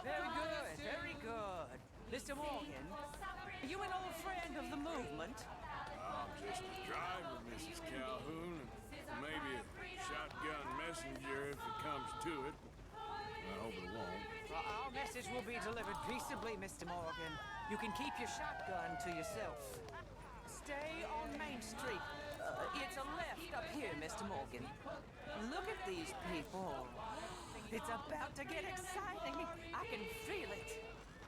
Very good, very good. Mr. Morgan, are you an old friend of the movement? I'm just a driver, Mrs. Calhoun, and maybe a shotgun messenger if it comes to it. I hope it won't. Well, our message will be delivered peaceably, Mr. Morgan. You can keep your shotgun to yourself. Stay on Main Street. It's a left up here, Mr. Morgan. Look at these people. It's about to get exciting. I can feel it.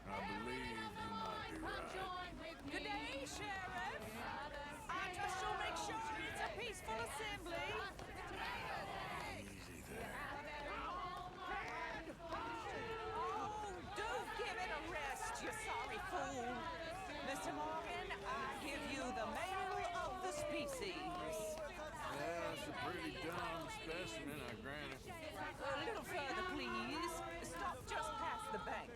I believe you might be right. Good day, Sheriff. I you sorry fool. Mr. Morgan, I give you the male of the species. Yeah, it's a pretty dumb specimen, I grant it. A little further, please. Stop just past the bank.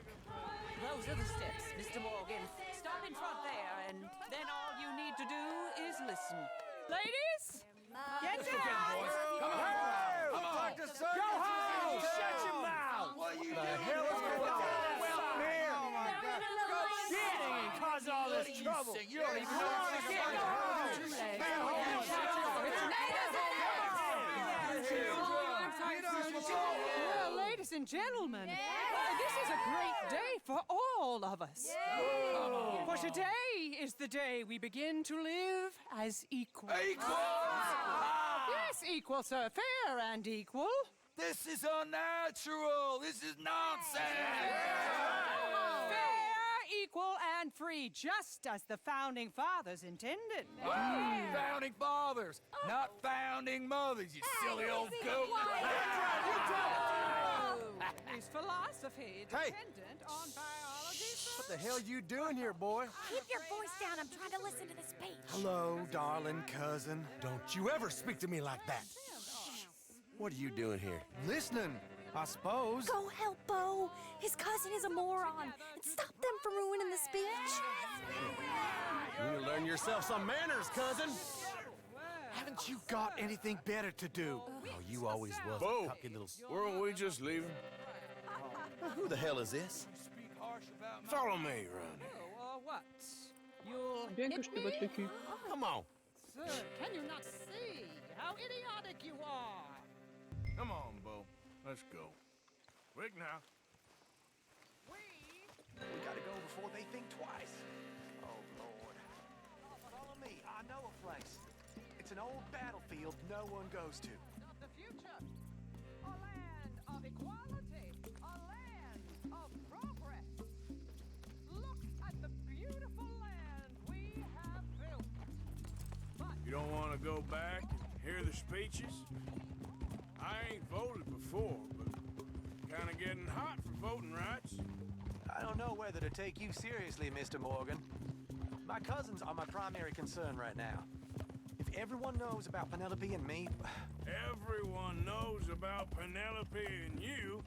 Those are the steps, Mr. Morgan. Stop in front there, and then all you need to do is listen. Ladies, get down! Come on! Come on! Go home! Shut your mouth! What you the hell is going on? Welcome here! Oh my God! Go shit! And cause all this trouble. You don't even know what to get. Go home! Well, ladies and gentlemen, this is a great day for all of us. For today is the day we begin to live as equals. Yes, equal, sir. Fair and equal. This is unnatural. This is nonsense. Fair, equal, and free, just as the founding fathers intended. Founding fathers, not founding mothers, you silly old goat. Is philosophy dependent on biology? What the hell you doing here, boy? Keep your voice down. I'm trying to listen to the speech. Hello, darling cousin. Don't you ever speak to me like that. What are you doing here? Listening, I suppose. Go help Bo. His cousin is a moron. And stop them from ruining the speech. You need to learn yourself some manners, cousin. Haven't you got anything better to do? Oh, you always was Bo, a cocky little... weren't we just leaving? Who the hell is this? Follow me, Ronnie. Oh, what? You'll Bien que je te botte le cul. Come on. Sir, can you not see how idiotic you are? Come on, Bo. Let's go. Quick now. We gotta go before they think twice. Oh, Lord. Follow me. I know a place. It's an old battlefield no one goes to. The future. A land of equality. A land of progress. Look at the beautiful land we have built. You don't want to go back and hear the speeches? I ain't voted before, but kind of getting hot for voting rights. I don't know whether to take you seriously, Mr. Morgan. My cousins are my primary concern right now. If everyone knows about Penelope and me... Everyone knows about Penelope and you.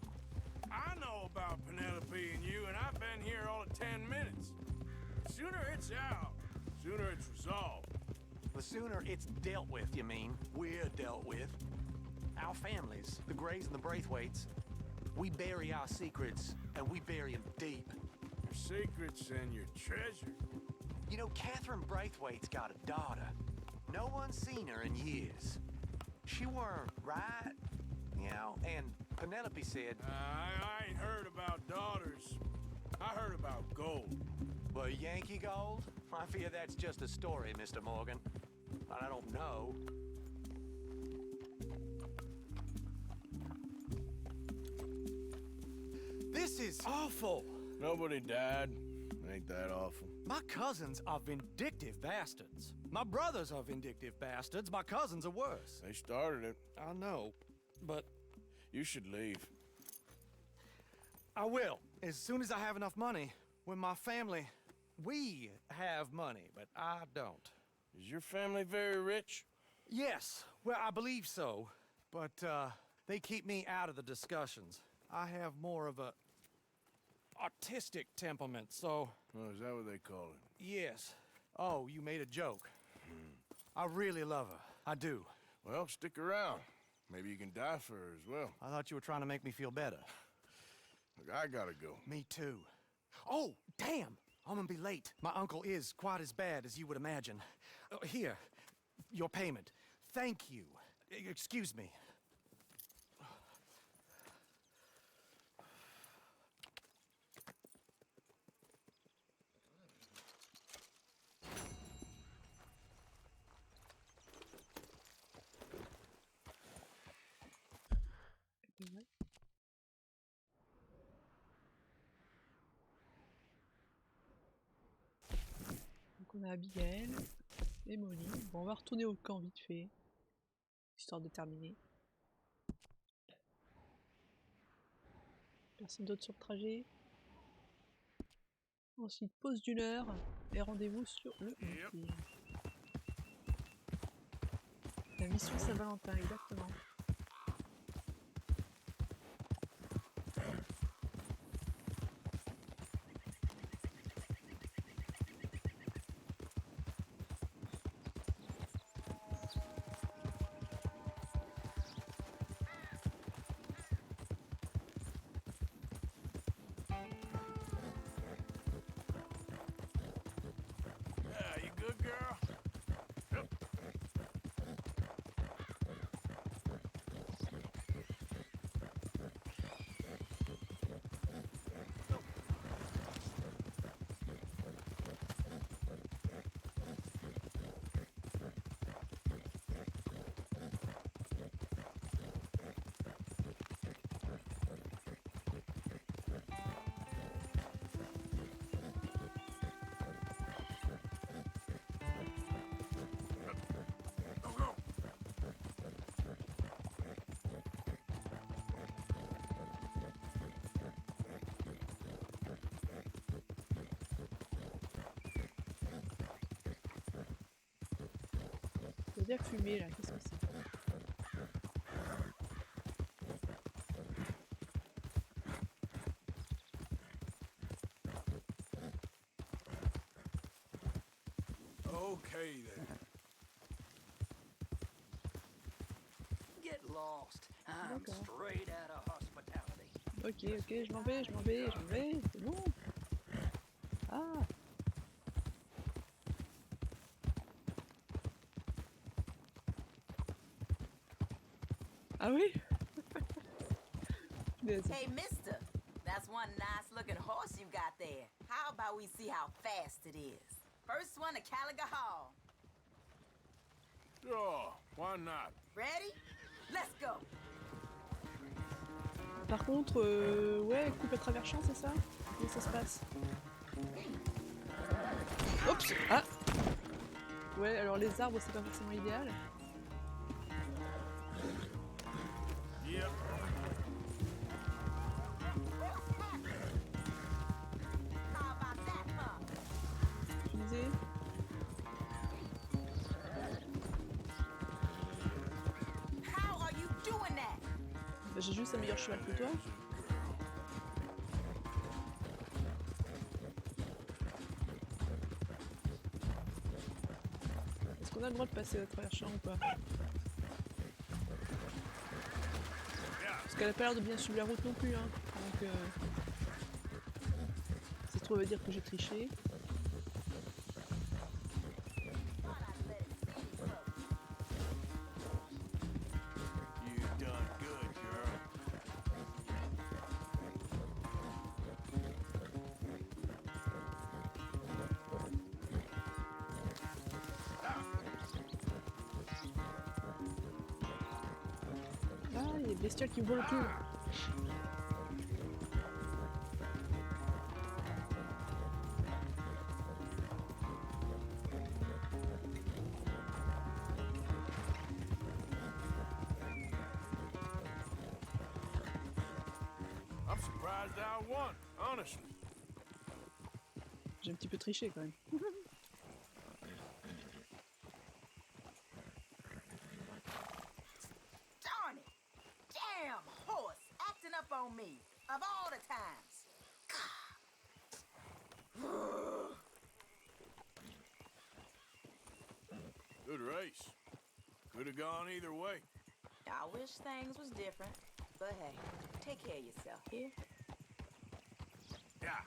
I know about Penelope and you, and I've been here all of 10 minutes. Sooner it's out, sooner it's resolved. The sooner it's dealt with, you mean? We're dealt with. Our families, the Greys and the Braithwaites, we bury our secrets, and we bury them deep. Your secrets and your treasure. You know, Catherine Braithwaite's got a daughter. No one's seen her in years. She weren't right, you know, and Penelope said... I ain't heard about daughters. I heard about gold. But Yankee gold? I fear that's just a story, Mr. Morgan. I don't know. This is awful. Nobody died. Ain't that awful? My cousins are vindictive bastards. My brothers are vindictive bastards. My cousins are worse. They started it. I know, but... You should leave. I will, as soon as I have enough money. When my family... We have money, but I don't. Is your family very rich? Yes, well, I believe so. But, they keep me out of the discussions. I have more of a... artistic temperament, so... Oh, is that what they call it? Yes. Oh, you made a joke. I really love her. I do. Well, stick around. Maybe you can die for her as well. I thought you were trying to make me feel better. Look, I gotta go. Me too. Oh, damn! I'm gonna be late. My uncle is quite as bad as you would imagine. Here, your payment. Thank you. Excuse me. Donc on a Abigail et Molly. Bon, on va retourner au camp vite fait, histoire de terminer. Personne d'autre sur le trajet? Ensuite, pause d'une heure et rendez-vous sur le martyr. La mission Saint-Valentin, exactement. Yeah, you good, girl? Yep. Ça veut dire fumer là, qu'est-ce que c'est? Okay then. Get lost. I'm D'accord. straight out of hospitality. Ok, ok, je m'en vais, c'est bon. Ah. Ah oui. Punaise. Hey, mister, that's one nice looking horse you got there. How about we see how fast it is? First one to Caliga Hall. Sure, why not? Ready? Let's go. Par contre, ouais, coupe à travers champ, c'est ça? Comment ça se passe? Oups! Ah! Ouais, alors les arbres, c'est pas forcément idéal. Yep. Utiliser. How are you doing that? Bah, j'ai juste un meilleur cheval que toi. Est-ce qu'on a le droit de passer à travers champ ou pas? Parce qu'elle a pas l'air de bien suivre la route non plus, hein. Donc, ça se trouve, veut dire que j'ai triché. You done good, girl. Ah, il y a des bestioles qui me volent autour. I'm surprised I won, honestly. J'ai un petit peu triché quand même. Darn it! Damn horse acting up on me. Of all the times. Good race. Could have gone either way. I wish things was different. But hey, take care of yourself, here? Yeah.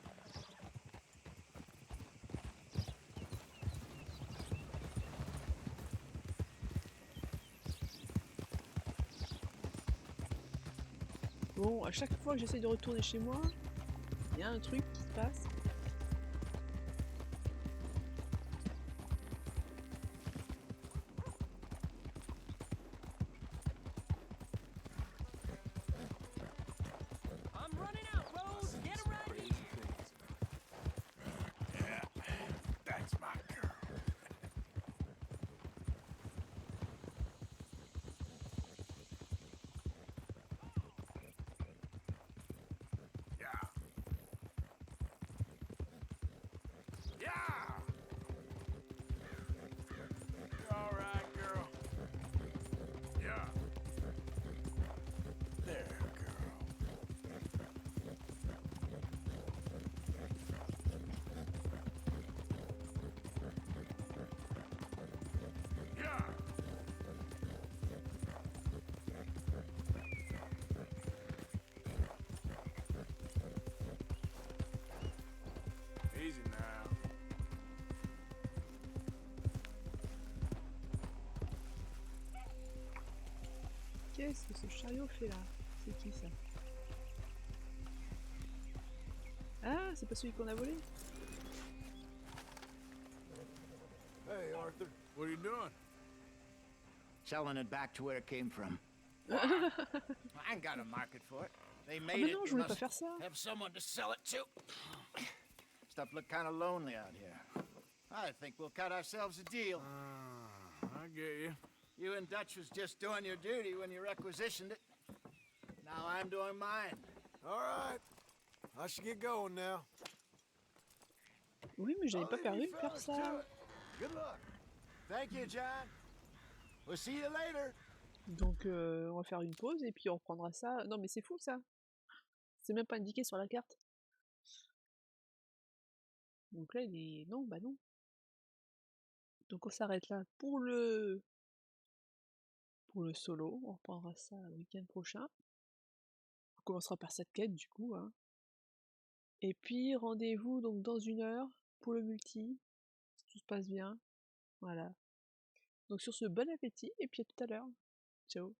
Bon, à chaque fois que j'essaie de retourner chez moi, il y a un truc qui se passe. I'm running out, Rose. Get around here. Yeah, that's my girl. Yeah. Qu'est-ce que ce chariot fait là? C'est qui ça? Ah, c'est pas celui qu'on a volé? Hey, Arthur. What are you doing? Selling it back to where it came from. I ain't got a market for it. They Ah made mais it. non, je You voulais pas must faire ça. have someone to sell it to. Stuff look kind of lonely out here. I think we'll cut ourselves a deal. I get you. You and Dutch was just doing your duty when you requisitioned it. Now I'm doing mine. All right. I should get going now. Oui, mais j'avais pas perdu de faire ça. Good luck. Thank you, John. We'll see you later. Donc on va faire une pause et puis on reprendra ça. Non mais c'est fou ça. C'est même pas indiqué sur la carte. Donc là il est... Non, bah non. Donc on s'arrête là pour le solo. On reprendra ça le week-end prochain. On commencera par cette quête du coup. Hein. Et puis rendez-vous donc dans 1 heure pour le multi. Si tout se passe bien. Voilà. Donc sur ce, bon appétit et puis à tout à l'heure. Ciao.